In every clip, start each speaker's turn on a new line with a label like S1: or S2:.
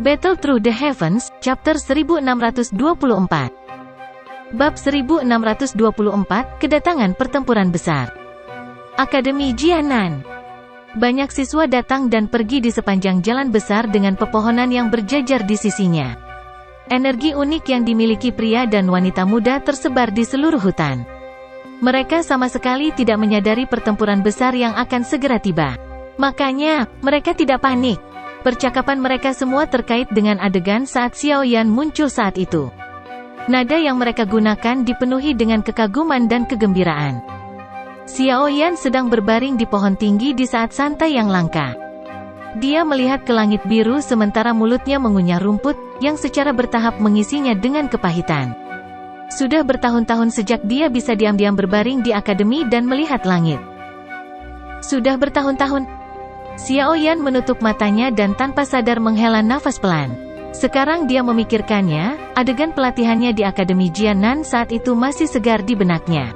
S1: Battle Through the Heavens, Chapter 1624. Bab 1624, Kedatangan Pertempuran Besar. Akademi Jianan. Banyak siswa datang dan pergi di sepanjang jalan besar dengan pepohonan yang berjajar di sisinya. Energi unik yang dimiliki pria dan wanita muda tersebar di seluruh hutan. Mereka sama sekali tidak menyadari pertempuran besar yang akan segera tiba. Makanya, mereka tidak panik. Percakapan mereka semua terkait dengan adegan saat Xiao Yan muncul saat itu. Nada yang mereka gunakan dipenuhi dengan kekaguman dan kegembiraan. Xiao Yan sedang berbaring di pohon tinggi di saat santai yang langka. Dia melihat ke langit biru sementara mulutnya mengunyah rumput, yang secara bertahap mengisinya dengan kepahitan. Sudah bertahun-tahun sejak dia bisa diam-diam berbaring di akademi dan melihat langit. Sudah bertahun-tahun. Xiao Yan menutup matanya dan tanpa sadar menghela nafas pelan. Sekarang dia memikirkannya, adegan pelatihannya di Akademi Jianan saat itu masih segar di benaknya.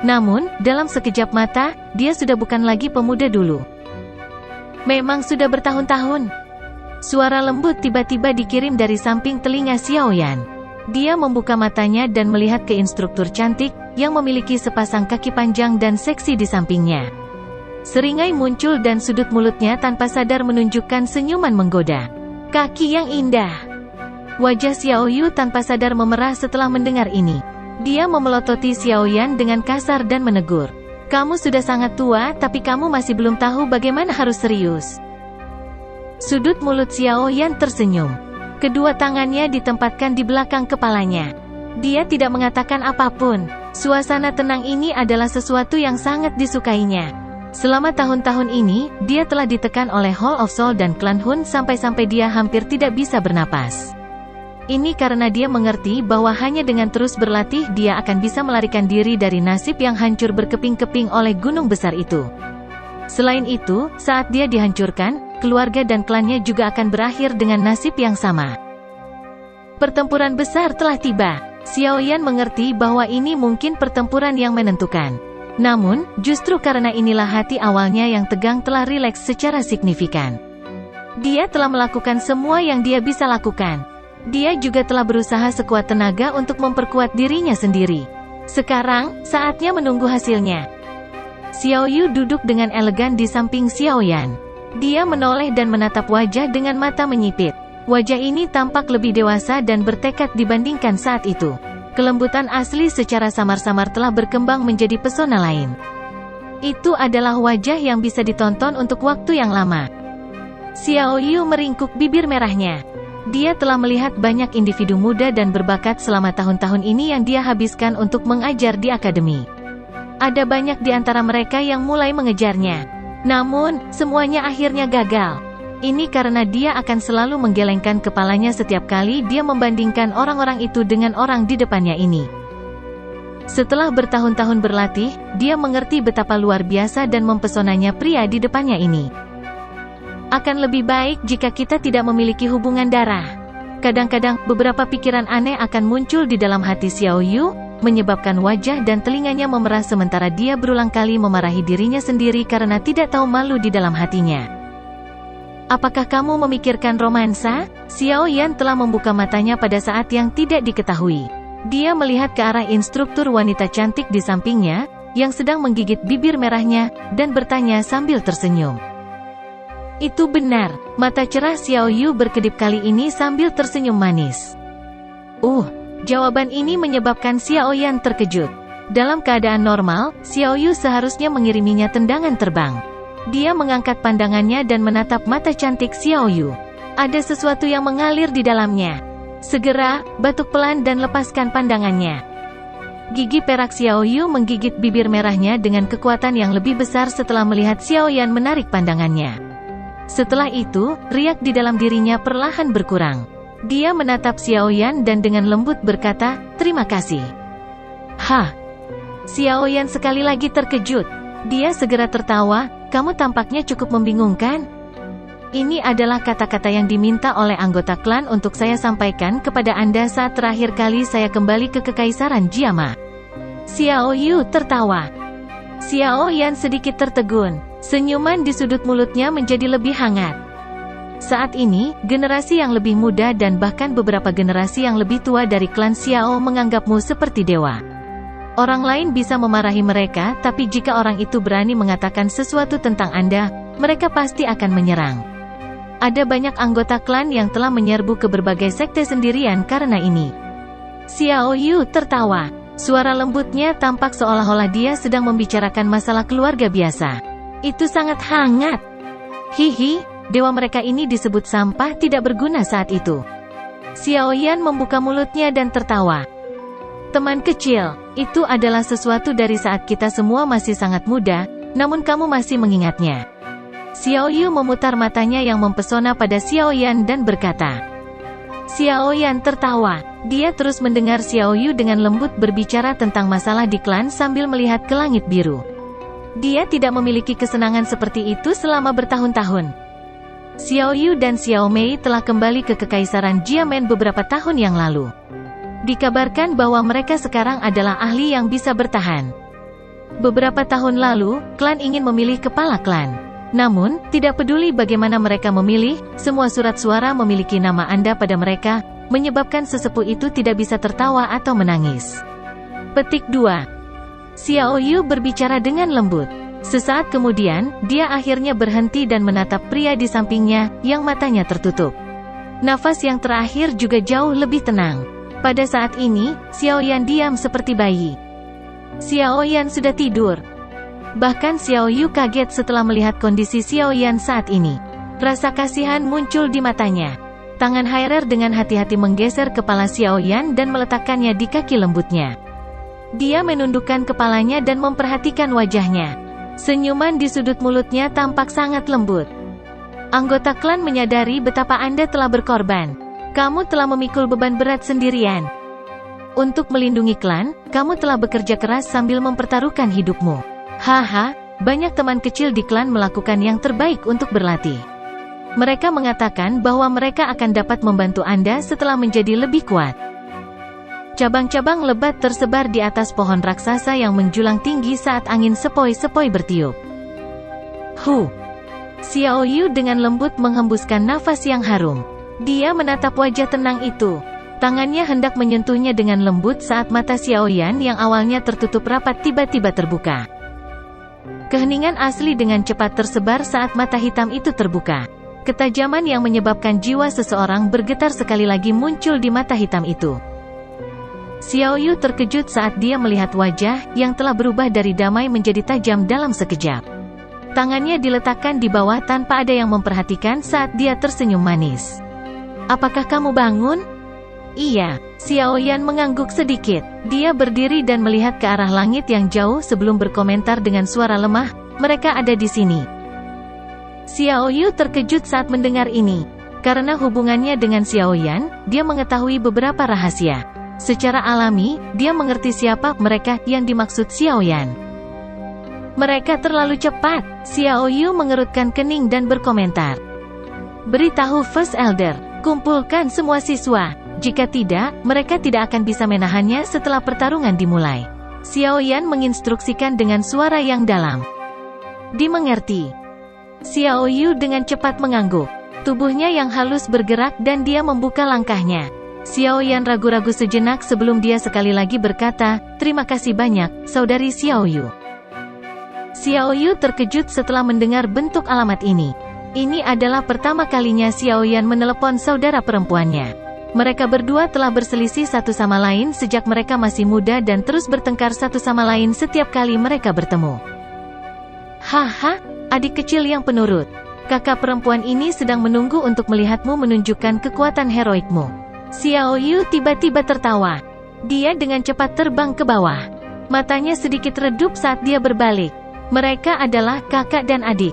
S1: Namun, dalam sekejap mata, dia sudah bukan lagi pemuda dulu. Memang sudah bertahun-tahun. Suara lembut tiba-tiba dikirim dari samping telinga Xiao Yan. Dia membuka matanya dan melihat ke instruktur cantik, yang memiliki sepasang kaki panjang dan seksi di sampingnya. Seringai muncul dan sudut mulutnya tanpa sadar menunjukkan senyuman menggoda. Kaki yang indah. Wajah Xiao Yu tanpa sadar memerah setelah mendengar ini. Dia memelototi Xiao Yan dengan kasar dan menegur. Kamu sudah sangat tua, tapi kamu masih belum tahu bagaimana harus serius. Sudut mulut Xiao Yan tersenyum. Kedua tangannya ditempatkan di belakang kepalanya. Dia tidak mengatakan apapun. Suasana tenang ini adalah sesuatu yang sangat disukainya. Selama tahun-tahun ini, dia telah ditekan oleh Hall of Soul dan Klan Hun sampai-sampai dia hampir tidak bisa bernapas. Ini karena dia mengerti bahwa hanya dengan terus berlatih dia akan bisa melarikan diri dari nasib yang hancur berkeping-keping oleh gunung besar itu. Selain itu, saat dia dihancurkan, keluarga dan klannya juga akan berakhir dengan nasib yang sama. Pertempuran besar telah tiba. Xiao Yan mengerti bahwa ini mungkin pertempuran yang menentukan. Namun, justru karena inilah hati awalnya yang tegang telah rileks secara signifikan. Dia telah melakukan semua yang dia bisa lakukan. Dia juga telah berusaha sekuat tenaga untuk memperkuat dirinya sendiri. Sekarang, saatnya menunggu hasilnya. Xiao Yu duduk dengan elegan di samping Xiao Yan. Dia menoleh dan menatap wajah dengan mata menyipit. Wajah ini tampak lebih dewasa dan bertekad dibandingkan saat itu. Kelembutan asli secara samar-samar telah berkembang menjadi pesona lain. Itu adalah wajah yang bisa ditonton untuk waktu yang lama. Xiao Yu meringkuk bibir merahnya. Dia telah melihat banyak individu muda dan berbakat selama tahun-tahun ini yang dia habiskan untuk mengajar di akademi. Ada banyak di antara mereka yang mulai mengejarnya. Namun, semuanya akhirnya gagal. Ini karena dia akan selalu menggelengkan kepalanya setiap kali dia membandingkan orang-orang itu dengan orang di depannya ini. Setelah bertahun-tahun berlatih, dia mengerti betapa luar biasa dan mempesonanya pria di depannya ini. Akan lebih baik jika kita tidak memiliki hubungan darah. Kadang-kadang, beberapa pikiran aneh akan muncul di dalam hati Xiao Yu, menyebabkan wajah dan telinganya memerah sementara dia berulang kali memarahi dirinya sendiri karena tidak tahu malu di dalam hatinya. Apakah kamu memikirkan romansa? Xiao Yan telah membuka matanya pada saat yang tidak diketahui. Dia melihat ke arah instruktur wanita cantik di sampingnya, yang sedang menggigit bibir merahnya, dan bertanya sambil tersenyum. Itu benar, mata cerah Xiao Yu berkedip kali ini sambil tersenyum manis. Jawaban ini menyebabkan Xiao Yan terkejut. Dalam keadaan normal, Xiao Yu seharusnya mengiriminya tendangan terbang. Dia mengangkat pandangannya dan menatap mata cantik Xiao Yu. Ada sesuatu yang mengalir di dalamnya. Segera, batuk pelan dan lepaskan pandangannya. Gigi perak Xiao Yu menggigit bibir merahnya dengan kekuatan yang lebih besar setelah melihat Xiao Yan menarik pandangannya. Setelah itu, riak di dalam dirinya perlahan berkurang. Dia menatap Xiao Yan dan dengan lembut berkata, "Terima kasih." Xiao Yan sekali lagi terkejut. Dia segera tertawa, "Kamu tampaknya cukup membingungkan." Ini adalah kata-kata yang diminta oleh anggota klan untuk saya sampaikan kepada Anda saat terakhir kali saya kembali ke Kekaisaran Jiama. Xiao Yu tertawa. Xiao Yan sedikit tertegun. Senyuman di sudut mulutnya menjadi lebih hangat. Saat ini, generasi yang lebih muda dan bahkan beberapa generasi yang lebih tua dari klan Xiao menganggapmu seperti dewa. Orang lain bisa memarahi mereka, tapi jika orang itu berani mengatakan sesuatu tentang Anda, mereka pasti akan menyerang. Ada banyak anggota klan yang telah menyerbu ke berbagai sekte sendirian karena ini. Xiao Yu tertawa. Suara lembutnya tampak seolah-olah dia sedang membicarakan masalah keluarga biasa. Itu sangat hangat. Hihi, dewa mereka ini disebut sampah tidak berguna saat itu. Xiao Yan membuka mulutnya dan tertawa. Teman kecil, itu adalah sesuatu dari saat kita semua masih sangat muda, namun kamu masih mengingatnya. Xiao Yu memutar matanya yang mempesona pada Xiao Yan dan berkata. Xiao Yan tertawa. Dia terus mendengar Xiao Yu dengan lembut berbicara tentang masalah di klan sambil melihat ke langit biru. Dia tidak memiliki kesenangan seperti itu selama bertahun-tahun. Xiao Yu dan Xiao Mei telah kembali ke Kekaisaran Jiamen beberapa tahun yang lalu. Dikabarkan bahwa mereka sekarang adalah ahli yang bisa bertahan. Beberapa tahun lalu, klan ingin memilih kepala klan. Namun, tidak peduli bagaimana mereka memilih, semua surat suara memiliki nama Anda pada mereka, menyebabkan sesepuh itu tidak bisa tertawa atau menangis. Petik 2. Xiao Yu berbicara dengan lembut. Sesaat kemudian, dia akhirnya berhenti dan menatap pria di sampingnya, yang matanya tertutup. Nafas yang terakhir juga jauh lebih tenang. Pada saat ini, Xiao Yan diam seperti bayi. Xiao Yan sudah tidur. Bahkan Xiao Yu kaget setelah melihat kondisi Xiao Yan saat ini. Rasa kasihan muncul di matanya. Tangan Hairer dengan hati-hati menggeser kepala Xiao Yan dan meletakkannya di kaki lembutnya. Dia menundukkan kepalanya dan memperhatikan wajahnya. Senyuman di sudut mulutnya tampak sangat lembut. Anggota klan menyadari betapa Anda telah berkorban. Kamu telah memikul beban berat sendirian. Untuk melindungi klan, kamu telah bekerja keras sambil mempertaruhkan hidupmu. Haha, banyak teman kecil di klan melakukan yang terbaik untuk berlatih. Mereka mengatakan bahwa mereka akan dapat membantu Anda setelah menjadi lebih kuat. Cabang-cabang lebat tersebar di atas pohon raksasa yang menjulang tinggi saat angin sepoi-sepoi bertiup. Xiao Yu dengan lembut menghembuskan nafas yang harum. Dia menatap wajah tenang itu. Tangannya hendak menyentuhnya dengan lembut saat mata Xiao Yan yang awalnya tertutup rapat tiba-tiba terbuka. Keheningan asli dengan cepat tersebar saat mata hitam itu terbuka. Ketajaman yang menyebabkan jiwa seseorang bergetar sekali lagi muncul di mata hitam itu. Xiao Yu terkejut saat dia melihat wajah yang telah berubah dari damai menjadi tajam dalam sekejap. Tangannya diletakkan di bawah tanpa ada yang memperhatikan saat dia tersenyum manis. Apakah kamu bangun? Iya, Xiao Yan mengangguk sedikit. Dia berdiri dan melihat ke arah langit yang jauh sebelum berkomentar dengan suara lemah, mereka ada di sini. Xiao Yu terkejut saat mendengar ini. Karena hubungannya dengan Xiao Yan, dia mengetahui beberapa rahasia. Secara alami, dia mengerti siapa mereka yang dimaksud Xiao Yan. Mereka terlalu cepat. Xiao Yu mengerutkan kening dan berkomentar. Beritahu First Elder, kumpulkan semua siswa. Jika tidak, mereka tidak akan bisa menahannya setelah pertarungan dimulai. Xiao Yan menginstruksikan dengan suara yang dalam. Dimengerti. Xiao Yu dengan cepat mengangguk. Tubuhnya yang halus bergerak dan dia membuka langkahnya. Xiao Yan ragu-ragu sejenak sebelum dia sekali lagi berkata, terima kasih banyak, Saudari Xiao Yu. Xiao Yu terkejut setelah mendengar bentuk alamat ini. Ini adalah pertama kalinya Xiao Yan menelepon saudara perempuannya. Mereka berdua telah berselisih satu sama lain sejak mereka masih muda dan terus bertengkar satu sama lain setiap kali mereka bertemu. Haha, adik kecil yang penurut. Kakak perempuan ini sedang menunggu untuk melihatmu menunjukkan kekuatan heroikmu. Xiao Yu tiba-tiba tertawa. Dia dengan cepat terbang ke bawah. Matanya sedikit redup saat dia berbalik. Mereka adalah kakak dan adik.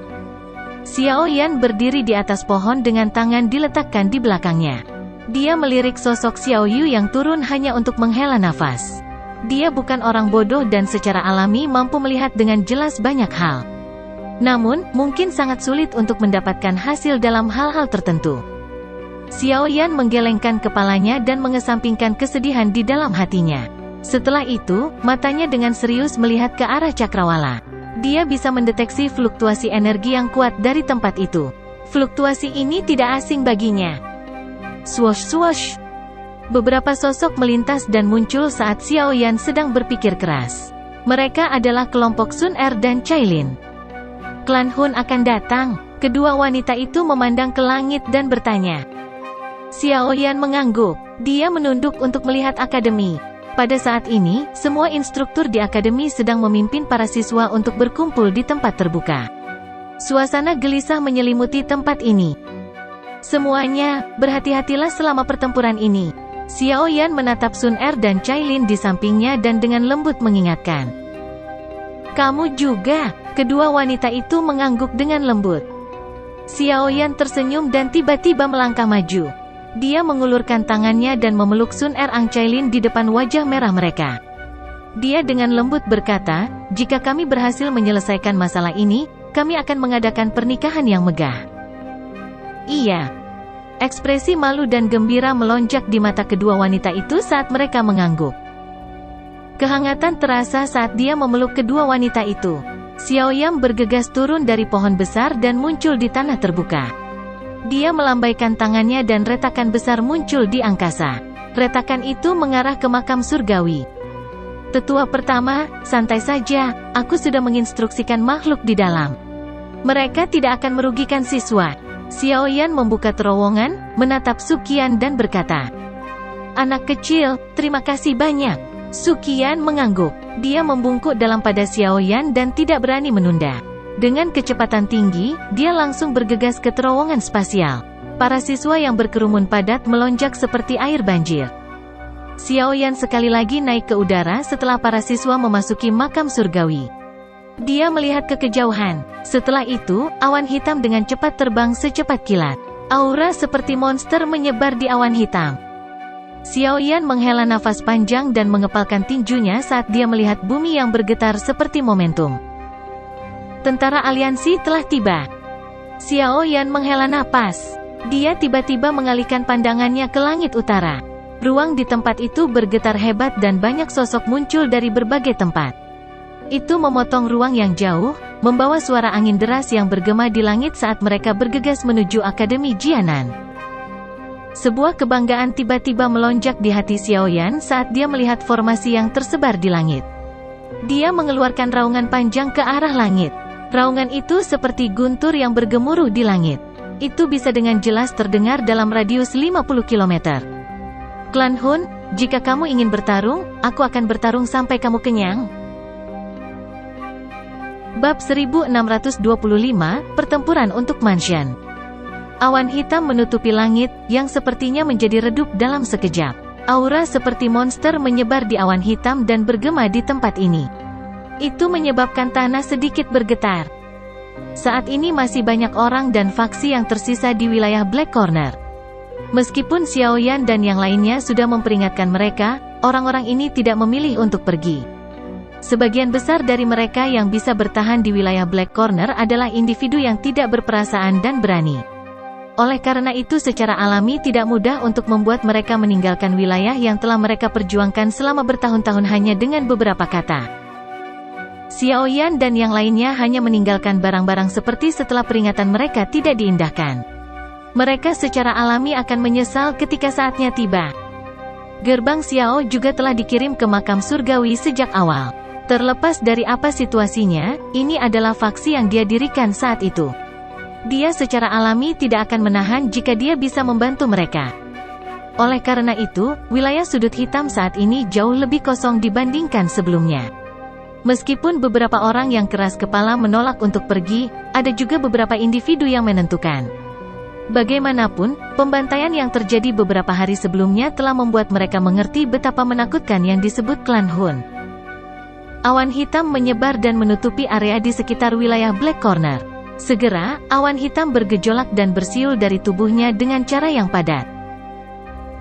S1: Xiao Yan berdiri di atas pohon dengan tangan diletakkan di belakangnya. Dia melirik sosok Xiao Yu yang turun hanya untuk menghela nafas. Dia bukan orang bodoh dan secara alami mampu melihat dengan jelas banyak hal. Namun, mungkin sangat sulit untuk mendapatkan hasil dalam hal-hal tertentu. Xiao Yan menggelengkan kepalanya dan mengesampingkan kesedihan di dalam hatinya. Setelah itu, matanya dengan serius melihat ke arah cakrawala. Dia bisa mendeteksi fluktuasi energi yang kuat dari tempat itu. Fluktuasi ini tidak asing baginya. Swosh swosh. Beberapa sosok melintas dan muncul saat Xiao Yan sedang berpikir keras. Mereka adalah kelompok Sun Er dan Cailin. Klan Hun akan datang. Kedua wanita itu memandang ke langit dan bertanya. Xiao Yan mengangguk. Dia menunduk untuk melihat akademi. Pada saat ini, semua instruktur di akademi sedang memimpin para siswa untuk berkumpul di tempat terbuka. Suasana gelisah menyelimuti tempat ini. Semuanya, berhati-hatilah selama pertempuran ini. Xiao Yan menatap Sun Er dan Cailin di sampingnya dan dengan lembut mengingatkan. Kamu juga. Kedua wanita itu mengangguk dengan lembut. Xiao Yan tersenyum dan tiba-tiba melangkah maju. Dia mengulurkan tangannya dan memeluk Sun Er Ang Cailin di depan wajah merah mereka. Dia dengan lembut berkata, jika kami berhasil menyelesaikan masalah ini, kami akan mengadakan pernikahan yang megah. Iya. Ekspresi malu dan gembira melonjak di mata kedua wanita itu saat mereka mengangguk. Kehangatan terasa saat dia memeluk kedua wanita itu. Xiao Yan bergegas turun dari pohon besar dan muncul di tanah terbuka. Dia melambaikan tangannya dan retakan besar muncul di angkasa. Retakan itu mengarah ke makam surgawi. Tetua pertama, santai saja, aku sudah menginstruksikan makhluk di dalam. Mereka tidak akan merugikan siswa. Xiao Yan membuka terowongan, menatap Suqian dan berkata, anak kecil, terima kasih banyak. Suqian mengangguk. Dia membungkuk dalam pada Xiao Yan dan tidak berani menunda. Dengan kecepatan tinggi, dia langsung bergegas ke terowongan spasial. Para siswa yang berkerumun padat melonjak seperti air banjir. Xiao Yan sekali lagi naik ke udara setelah para siswa memasuki makam surgawi. Dia melihat ke kejauhan. Setelah itu, awan hitam dengan cepat terbang secepat kilat. Aura seperti monster menyebar di awan hitam. Xiao Yan menghela nafas panjang dan mengepalkan tinjunya saat dia melihat bumi yang bergetar seperti momentum. Tentara aliansi telah tiba. Xiao Yan menghela napas. Dia tiba-tiba mengalihkan pandangannya ke langit utara. Ruang di tempat itu bergetar hebat dan banyak sosok muncul dari berbagai tempat. Itu memotong ruang yang jauh, membawa suara angin deras yang bergema di langit saat mereka bergegas menuju Akademi Jianan. Sebuah kebanggaan tiba-tiba melonjak di hati Xiao Yan saat dia melihat formasi yang tersebar di langit. Dia mengeluarkan raungan panjang ke arah langit. Raungan itu seperti guntur yang bergemuruh di langit. Itu bisa dengan jelas terdengar dalam radius 50 km. Klan Hun, jika kamu ingin bertarung, aku akan bertarung sampai kamu kenyang. Bab 1625, Pertempuran untuk Mansion. Awan hitam menutupi langit, yang sepertinya menjadi redup dalam sekejap. Aura seperti monster menyebar di awan hitam dan bergema di tempat ini. Itu menyebabkan tanah sedikit bergetar. Saat ini masih banyak orang dan faksi yang tersisa di wilayah Black Corner. Meskipun Xiao Yan dan yang lainnya sudah memperingatkan mereka, orang-orang ini tidak memilih untuk pergi. Sebagian besar dari mereka yang bisa bertahan di wilayah Black Corner adalah individu yang tidak berperasaan dan berani. Oleh karena itu secara alami tidak mudah untuk membuat mereka meninggalkan wilayah yang telah mereka perjuangkan selama bertahun-tahun hanya dengan beberapa kata. Xiao Yan dan yang lainnya hanya meninggalkan barang-barang seperti setelah peringatan mereka tidak diindahkan. Mereka secara alami akan menyesal ketika saatnya tiba. Gerbang Xiao juga telah dikirim ke makam surgawi sejak awal. Terlepas dari apa situasinya, ini adalah faksi yang dia dirikan saat itu. Dia secara alami tidak akan menahan jika dia bisa membantu mereka. Oleh karena itu, wilayah sudut hitam saat ini jauh lebih kosong dibandingkan sebelumnya. Meskipun beberapa orang yang keras kepala menolak untuk pergi, ada juga beberapa individu yang menentukan. Bagaimanapun, pembantaian yang terjadi beberapa hari sebelumnya telah membuat mereka mengerti betapa menakutkan yang disebut klan Hun. Awan hitam menyebar dan menutupi area di sekitar wilayah Black Corner. Segera, awan hitam bergejolak dan bersiul dari tubuhnya dengan cara yang padat.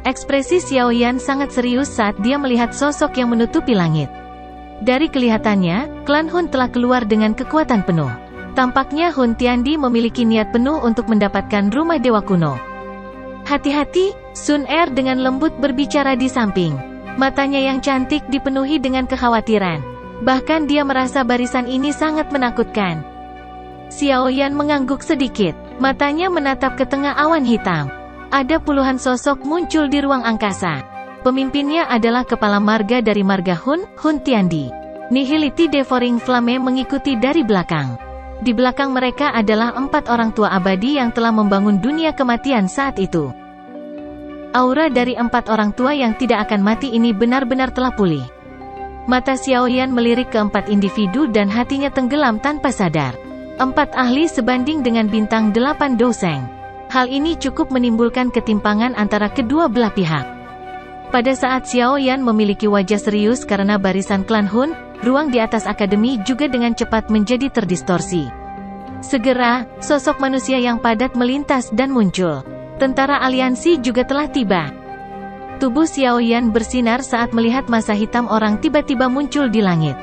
S1: Ekspresi Xiao Yan sangat serius saat dia melihat sosok yang menutupi langit. Dari kelihatannya, klan Hun telah keluar dengan kekuatan penuh. Tampaknya Hun Tiandi memiliki niat penuh untuk mendapatkan rumah dewa kuno. Hati-hati, Sun Er dengan lembut berbicara di samping. Matanya yang cantik dipenuhi dengan kekhawatiran. Bahkan dia merasa barisan ini sangat menakutkan. Xiao Yan mengangguk sedikit. Matanya menatap ke tengah awan hitam. Ada puluhan sosok muncul di ruang angkasa. Pemimpinnya adalah kepala marga dari marga Hun Tiandi. Nihility Devouring Flame mengikuti dari belakang. Di belakang mereka adalah 4 orang tua abadi yang telah membangun dunia kematian saat itu. Aura dari 4 orang tua yang tidak akan mati ini benar-benar telah pulih. Mata Xiaoyan melirik ke 4 individu dan hatinya tenggelam tanpa sadar. 4 ahli sebanding dengan bintang 8 Douseng. Hal ini cukup menimbulkan ketimpangan antara kedua belah pihak. Pada saat Xiaoyan memiliki wajah serius karena barisan klan Hun, ruang di atas akademi juga dengan cepat menjadi terdistorsi. Segera, sosok manusia yang padat melintas dan muncul. Tentara aliansi juga telah tiba. Tubuh Xiaoyan bersinar saat melihat masa hitam orang tiba-tiba muncul di langit.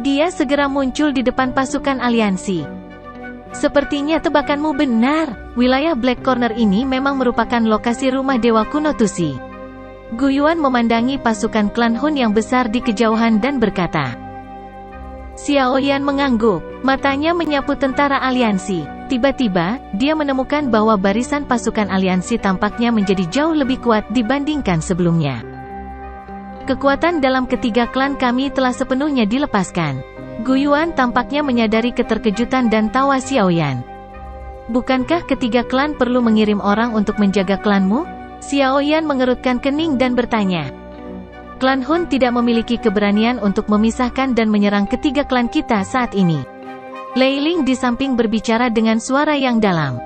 S1: Dia segera muncul di depan pasukan aliansi. Sepertinya tebakanmu benar, wilayah Black Corner ini memang merupakan lokasi rumah Dewa Kuno Tusi. Gu Yuan memandangi pasukan klan Hun yang besar di kejauhan dan berkata. Xiaoyan mengangguk, matanya menyapu tentara aliansi. Tiba-tiba, dia menemukan bahwa barisan pasukan aliansi tampaknya menjadi jauh lebih kuat dibandingkan sebelumnya. Kekuatan dalam ketiga klan kami telah sepenuhnya dilepaskan. Gu Yuan tampaknya menyadari keterkejutan dan tawa Xiaoyan. Bukankah ketiga klan perlu mengirim orang untuk menjaga klanmu? Xiaoyan mengerutkan kening dan bertanya. Klan Hun tidak memiliki keberanian untuk memisahkan dan menyerang ketiga klan kita saat ini. Lei Ling di samping berbicara dengan suara yang dalam.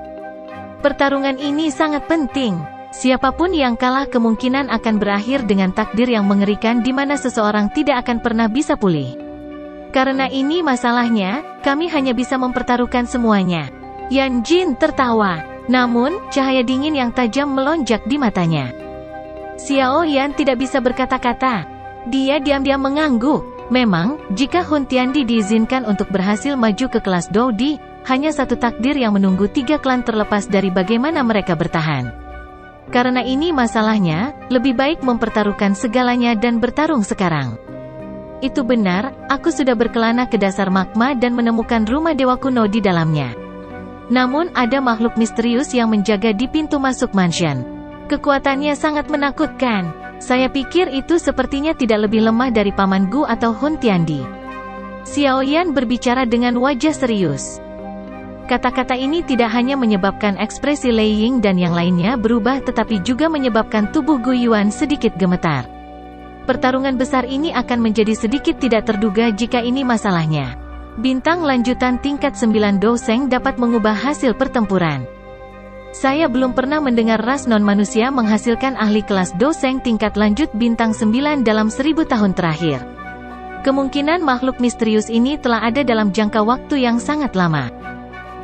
S1: Pertarungan ini sangat penting. Siapapun yang kalah kemungkinan akan berakhir dengan takdir yang mengerikan di mana seseorang tidak akan pernah bisa pulih. Karena ini masalahnya, kami hanya bisa mempertaruhkan semuanya. Yan Jin tertawa. Namun, cahaya dingin yang tajam melonjak di matanya. Xiaoyan tidak bisa berkata-kata. Dia diam-diam mengangguk. Memang, jika Hun Tiandi diizinkan untuk berhasil maju ke kelas Doudi, hanya satu takdir yang menunggu 3 klan terlepas dari bagaimana mereka bertahan. Karena ini masalahnya, lebih baik mempertaruhkan segalanya dan bertarung sekarang. Itu benar, aku sudah berkelana ke dasar magma dan menemukan rumah Dewa Kuno di dalamnya. Namun ada makhluk misterius yang menjaga di pintu masuk mansion. Kekuatannya sangat menakutkan. Saya pikir itu sepertinya tidak lebih lemah dari Paman Gu atau Hun Tiandi. Xiaoyan berbicara dengan wajah serius. Kata-kata ini tidak hanya menyebabkan ekspresi Lei Ying dan yang lainnya berubah tetapi juga menyebabkan tubuh Gu Yuan sedikit gemetar. Pertarungan besar ini akan menjadi sedikit tidak terduga jika ini masalahnya. Bintang lanjutan tingkat 9 Douseng dapat mengubah hasil pertempuran. Saya belum pernah mendengar ras non-manusia menghasilkan ahli kelas Douseng tingkat lanjut bintang 9 dalam 1000 tahun terakhir. Kemungkinan makhluk misterius ini telah ada dalam jangka waktu yang sangat lama.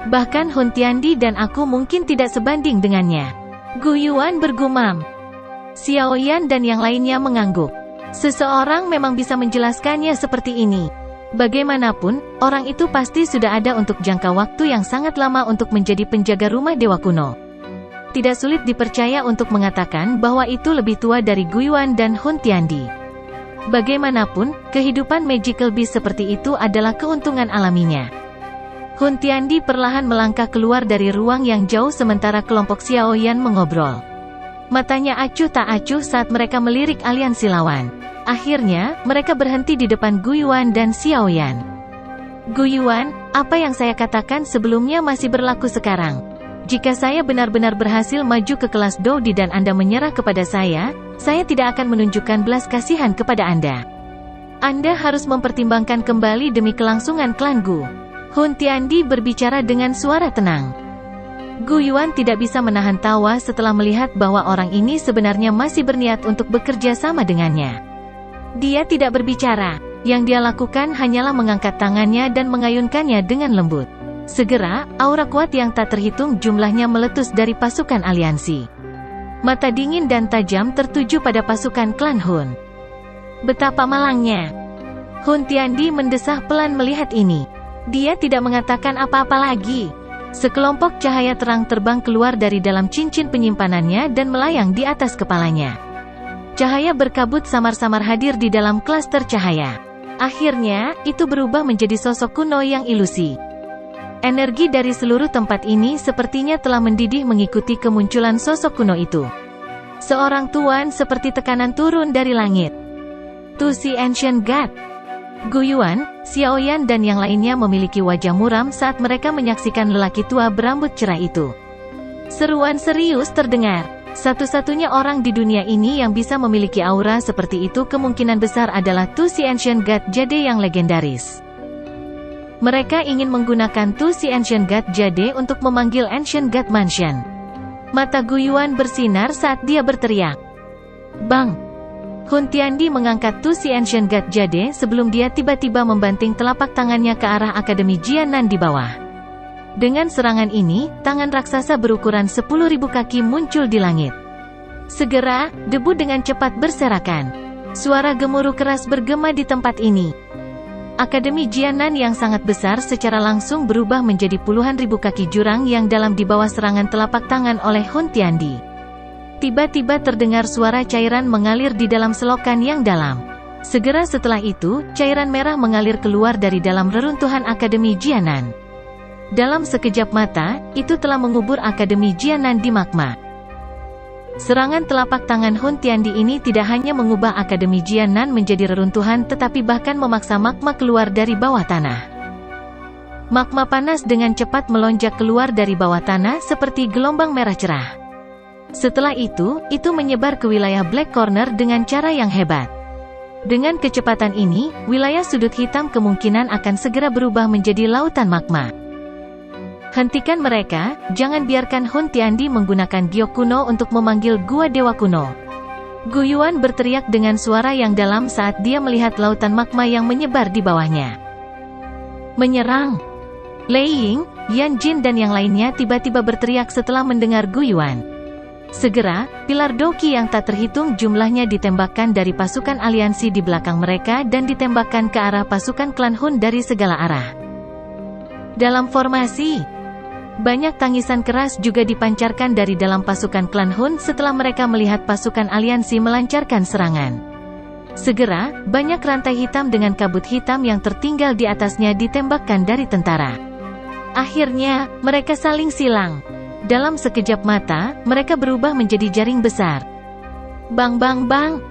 S1: Bahkan Hun Tiandi dan aku mungkin tidak sebanding dengannya. Gu Yuan bergumam. Xiaoyan dan yang lainnya mengangguk. Seseorang memang bisa menjelaskannya seperti ini. Bagaimanapun, orang itu pasti sudah ada untuk jangka waktu yang sangat lama untuk menjadi penjaga rumah Dewa Kuno. Tidak sulit dipercaya untuk mengatakan bahwa itu lebih tua dari Gu Yuan dan Hun Tiandi. Bagaimanapun, kehidupan magical beast seperti itu adalah keuntungan alaminya. Hun Tiandi perlahan melangkah keluar dari ruang yang jauh sementara kelompok Xiaoyan mengobrol. Matanya acuh tak acuh saat mereka melirik aliansi lawan. Akhirnya, mereka berhenti di depan Gu Yuan dan Xiaoyan. Gu Yuan, apa yang saya katakan sebelumnya masih berlaku sekarang. Jika saya benar-benar berhasil maju ke kelas Doudi dan Anda menyerah kepada saya tidak akan menunjukkan belas kasihan kepada Anda. Anda harus mempertimbangkan kembali demi kelangsungan klan Gu. Hun Tiandi berbicara dengan suara tenang. Gu Yuan tidak bisa menahan tawa setelah melihat bahwa orang ini sebenarnya masih berniat untuk bekerja sama dengannya. Dia tidak berbicara. Yang dia lakukan hanyalah mengangkat tangannya dan mengayunkannya dengan lembut. Segera, aura kuat yang tak terhitung jumlahnya meletus dari pasukan aliansi. Mata dingin dan tajam tertuju pada pasukan klan Hun. Betapa malangnya. Hun Tiandi mendesah pelan melihat ini. Dia tidak mengatakan apa-apa lagi. Sekelompok cahaya terang terbang keluar dari dalam cincin penyimpanannya dan melayang di atas kepalanya. Cahaya berkabut samar-samar hadir di dalam klaster cahaya. Akhirnya, itu berubah menjadi sosok kuno yang ilusi. Energi dari seluruh tempat ini sepertinya telah mendidih mengikuti kemunculan sosok kuno itu. Seorang tuan seperti tekanan turun dari langit. To see ancient god. Gu Yuan, Xiaoyan dan yang lainnya memiliki wajah muram saat mereka menyaksikan lelaki tua berambut cerah itu. Seruan serius terdengar. Satu-satunya orang di dunia ini yang bisa memiliki aura seperti itu kemungkinan besar adalah To see ancient god Jade yang legendaris. Mereka ingin menggunakan To see ancient god Jade untuk memanggil Ancient God Mansion. Mata Gu Yuan bersinar saat dia berteriak. Bang! Hun Tiandi mengangkat To see ancient god Jade sebelum dia tiba-tiba membanting telapak tangannya ke arah Akademi Jianan di bawah. Dengan serangan ini, tangan raksasa berukuran 10.000 kaki muncul di langit. Segera, debu dengan cepat berserakan. Suara gemuruh keras bergema di tempat ini. Akademi Jianan yang sangat besar secara langsung berubah menjadi puluhan ribu kaki jurang yang dalam di bawah serangan telapak tangan oleh Hun Tiandi. Tiba-tiba terdengar suara cairan mengalir di dalam selokan yang dalam. Segera setelah itu, cairan merah mengalir keluar dari dalam reruntuhan Akademi Jianan. Dalam sekejap mata, itu telah mengubur Akademi Jianan di magma. Serangan telapak tangan Hun Tiandi ini tidak hanya mengubah Akademi Jianan menjadi reruntuhan tetapi bahkan memaksa magma keluar dari bawah tanah. Magma panas dengan cepat melonjak keluar dari bawah tanah seperti gelombang merah cerah. Setelah itu menyebar ke wilayah Black Corner dengan cara yang hebat. Dengan kecepatan ini, wilayah sudut hitam kemungkinan akan segera berubah menjadi lautan magma. Hentikan mereka, jangan biarkan Hun Tiandi menggunakan giok kuno untuk memanggil Gua Dewa Kuno. Gu Yuan berteriak dengan suara yang dalam saat dia melihat lautan magma yang menyebar di bawahnya. Menyerang! Lei Ying, Yan Jin dan yang lainnya tiba-tiba berteriak setelah mendengar Gu Yuan. Segera, pilar doki yang tak terhitung jumlahnya ditembakkan dari pasukan aliansi di belakang mereka dan ditembakkan ke arah pasukan klan Hun dari segala arah. Dalam formasi, banyak tangisan keras juga dipancarkan dari dalam pasukan klan Hun setelah mereka melihat pasukan aliansi melancarkan serangan. Segera, banyak rantai hitam dengan kabut hitam yang tertinggal di atasnya ditembakkan dari tentara. Akhirnya, mereka saling silang. Dalam sekejap mata, mereka berubah menjadi jaring besar. Bang bang bang!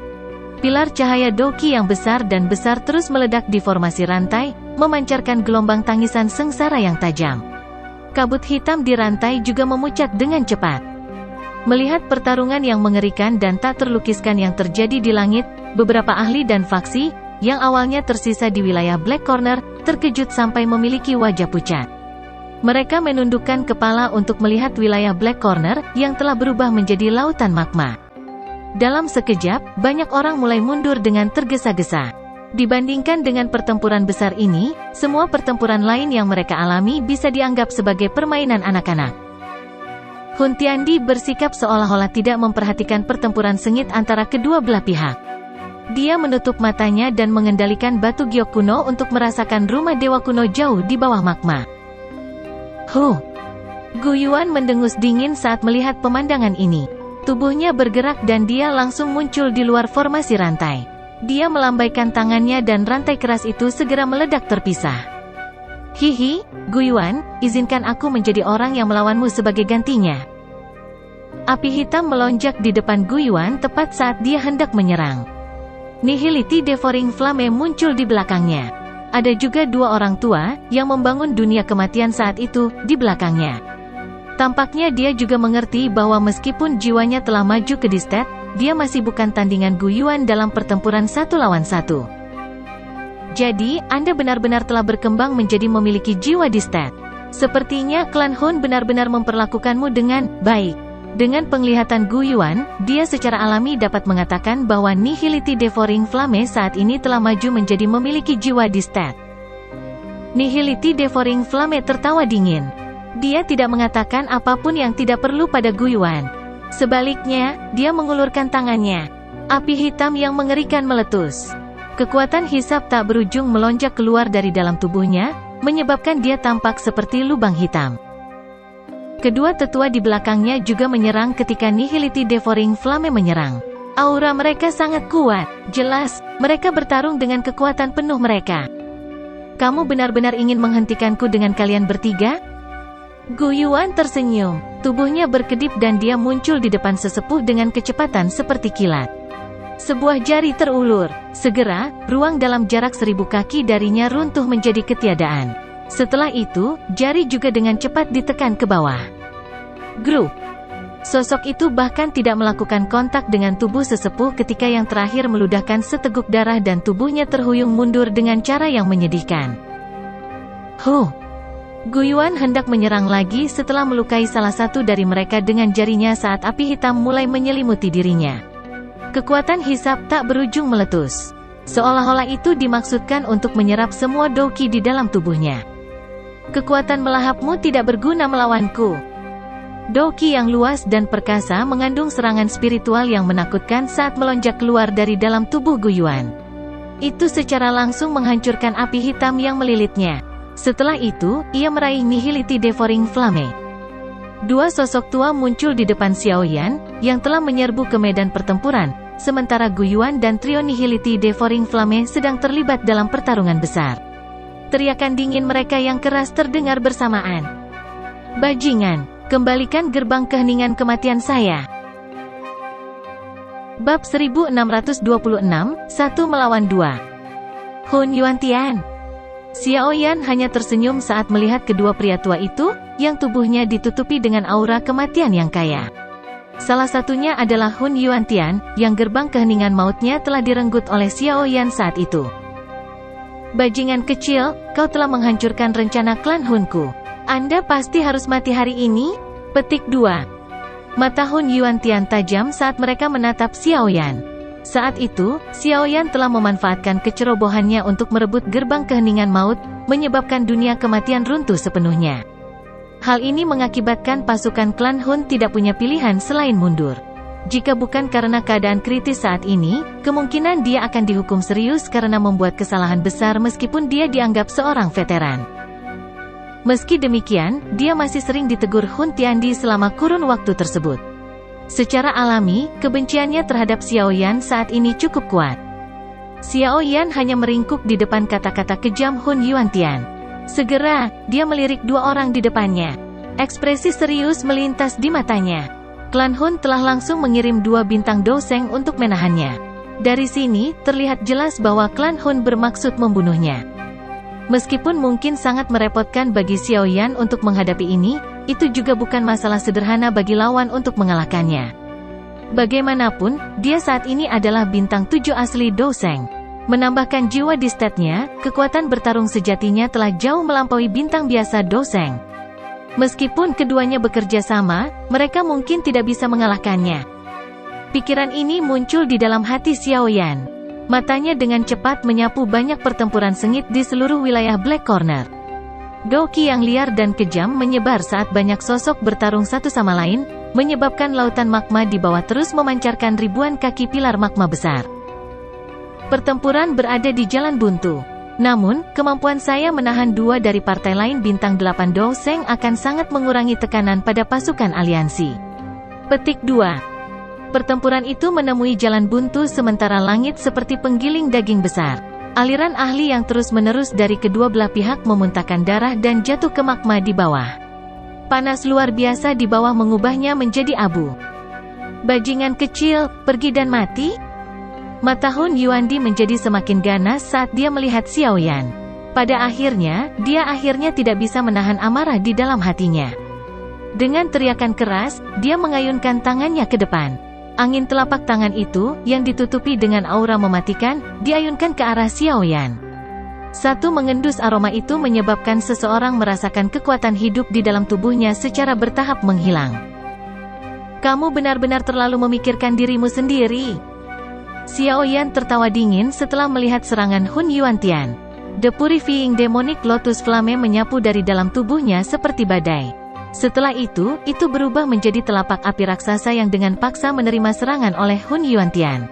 S1: Pilar cahaya doki yang besar dan besar terus meledak di formasi rantai, memancarkan gelombang tangisan sengsara yang tajam. Kabut hitam di rantai juga memucat dengan cepat. Melihat pertarungan yang mengerikan dan tak terlukiskan yang terjadi di langit, beberapa ahli dan faksi, yang awalnya tersisa di wilayah Black Corner, terkejut sampai memiliki wajah pucat. Mereka menundukkan kepala untuk melihat wilayah Black Corner, yang telah berubah menjadi lautan magma. Dalam sekejap, banyak orang mulai mundur dengan tergesa-gesa. Dibandingkan dengan pertempuran besar ini, semua pertempuran lain yang mereka alami bisa dianggap sebagai permainan anak-anak. Hun Tiandi bersikap seolah-olah tidak memperhatikan pertempuran sengit antara kedua belah pihak. Dia menutup matanya dan mengendalikan batu giok kuno untuk merasakan rumah dewa kuno jauh di bawah magma. Gu Yuan mendengus dingin saat melihat pemandangan ini. Tubuhnya bergerak dan dia langsung muncul di luar formasi rantai. Dia melambaikan tangannya dan rantai keras itu segera meledak terpisah. Hihi, Gu Yuan, izinkan aku menjadi orang yang melawanmu sebagai gantinya. Api hitam melonjak di depan Gu Yuan tepat saat dia hendak menyerang. Nihility Devouring Flame muncul di belakangnya. Ada juga dua orang tua, yang membangun dunia kematian saat itu, di belakangnya. Tampaknya dia juga mengerti bahwa meskipun jiwanya telah maju ke Distet, dia masih bukan tandingan Gu Yuan dalam pertempuran 1 lawan 1. Jadi, Anda benar-benar telah berkembang menjadi memiliki jiwa Distet. Sepertinya klan Hun benar-benar memperlakukanmu dengan baik. Dengan penglihatan Gu Yuan, dia secara alami dapat mengatakan bahwa Nihility Devouring Flame saat ini telah maju menjadi memiliki jiwa Distet. Nihility Devouring Flame tertawa dingin. Dia tidak mengatakan apapun yang tidak perlu pada Gu Yuan. Sebaliknya, dia mengulurkan tangannya. Api hitam yang mengerikan meletus. Kekuatan hisap tak berujung melonjak keluar dari dalam tubuhnya, menyebabkan dia tampak seperti lubang hitam. Kedua tetua di belakangnya juga menyerang ketika Nihility Devouring Flame menyerang. Aura mereka sangat kuat. Jelas, mereka bertarung dengan kekuatan penuh mereka. Kamu benar-benar ingin menghentikanku dengan kalian bertiga? Gu Yuan tersenyum, tubuhnya berkedip dan dia muncul di depan sesepuh dengan kecepatan seperti kilat. Sebuah jari terulur, segera, ruang dalam jarak 1000 kaki darinya runtuh menjadi ketiadaan. Setelah itu, jari juga dengan cepat ditekan ke bawah. Grup. Sosok itu bahkan tidak melakukan kontak dengan tubuh sesepuh ketika yang terakhir meludahkan seteguk darah dan tubuhnya terhuyung mundur dengan cara yang menyedihkan. Gu Yuan hendak menyerang lagi setelah melukai salah satu dari mereka dengan jarinya saat api hitam mulai menyelimuti dirinya. Kekuatan hisap tak berujung meletus. Seolah-olah itu dimaksudkan untuk menyerap semua Douqi di dalam tubuhnya. Kekuatan melahapmu tidak berguna melawanku. Douqi yang luas dan perkasa mengandung serangan spiritual yang menakutkan saat melonjak keluar dari dalam tubuh Gu Yuan. Itu secara langsung menghancurkan api hitam yang melilitnya. Setelah itu, ia meraih Nihility Devouring Flame. Dua sosok tua muncul di depan Xiaoyan, yang telah menyerbu ke medan pertempuran, sementara Gu Yuan dan trio Nihility Devouring Flame sedang terlibat dalam pertarungan besar. Teriakan dingin mereka yang keras terdengar bersamaan. Bajingan, kembalikan gerbang keheningan kematian saya. Bab 1626, 1 melawan 2. Hun Yuantian. Xiaoyan hanya tersenyum saat melihat kedua pria tua itu, yang tubuhnya ditutupi dengan aura kematian yang kaya. Salah satunya adalah Hun Yuantian, yang gerbang keheningan mautnya telah direnggut oleh Xiaoyan saat itu. Bajingan kecil, kau telah menghancurkan rencana klan Hunku. Anda pasti harus mati hari ini? Petik 2. Mata Hun Yuantian tajam saat mereka menatap Xiaoyan. Saat itu, Xiaoyan telah memanfaatkan kecerobohannya untuk merebut gerbang keheningan maut, menyebabkan dunia kematian runtuh sepenuhnya. Hal ini mengakibatkan pasukan klan Hun tidak punya pilihan selain mundur. Jika bukan karena keadaan kritis saat ini, kemungkinan dia akan dihukum serius karena membuat kesalahan besar meskipun dia dianggap seorang veteran. Meski demikian, dia masih sering ditegur Hun Tiandi selama kurun waktu tersebut. Secara alami, kebenciannya terhadap Xiaoyan saat ini cukup kuat. Xiaoyan hanya meringkuk di depan kata-kata kejam Hun Yuantian. Segera, dia melirik dua orang di depannya. Ekspresi serius melintas di matanya. Klan Hun telah langsung mengirim 2 bintang Douseng untuk menahannya. Dari sini, terlihat jelas bahwa klan Hun bermaksud membunuhnya. Meskipun mungkin sangat merepotkan bagi Xiaoyan untuk menghadapi ini, itu juga bukan masalah sederhana bagi lawan untuk mengalahkannya. Bagaimanapun, dia saat ini adalah bintang 7 asli Douseng. Menambahkan jiwa di statnya, kekuatan bertarung sejatinya telah jauh melampaui bintang biasa Douseng. Meskipun keduanya bekerja sama, mereka mungkin tidak bisa mengalahkannya. Pikiran ini muncul di dalam hati Xiaoyan. Matanya dengan cepat menyapu banyak pertempuran sengit di seluruh wilayah Black Corner. Douqi yang liar dan kejam menyebar saat banyak sosok bertarung satu sama lain, menyebabkan lautan magma di bawah terus memancarkan ribuan kaki pilar magma besar. Pertempuran berada di jalan buntu. Namun, kemampuan saya menahan 2 dari partai lain bintang 8 Douseng akan sangat mengurangi tekanan pada pasukan aliansi. Petik 2. Pertempuran itu menemui jalan buntu sementara langit seperti penggiling daging besar. Aliran ahli yang terus-menerus dari kedua belah pihak memuntahkan darah dan jatuh ke magma di bawah. Panas luar biasa di bawah mengubahnya menjadi abu. Bajingan kecil, pergi dan mati? Mata Hun Yuandi menjadi semakin ganas saat dia melihat Xiaoyan. Pada akhirnya, dia tidak bisa menahan amarah di dalam hatinya. Dengan teriakan keras, dia mengayunkan tangannya ke depan. Angin telapak tangan itu, yang ditutupi dengan aura mematikan, diayunkan ke arah Xiaoyan. Satu mengendus aroma itu menyebabkan seseorang merasakan kekuatan hidup di dalam tubuhnya secara bertahap menghilang. Kamu benar-benar terlalu memikirkan dirimu sendiri. Xiaoyan tertawa dingin setelah melihat serangan Hun Yuantian. The Purifying Demonic Lotus Flame menyapu dari dalam tubuhnya seperti badai. Setelah itu berubah menjadi telapak api raksasa yang dengan paksa menerima serangan oleh Hun Yuantian.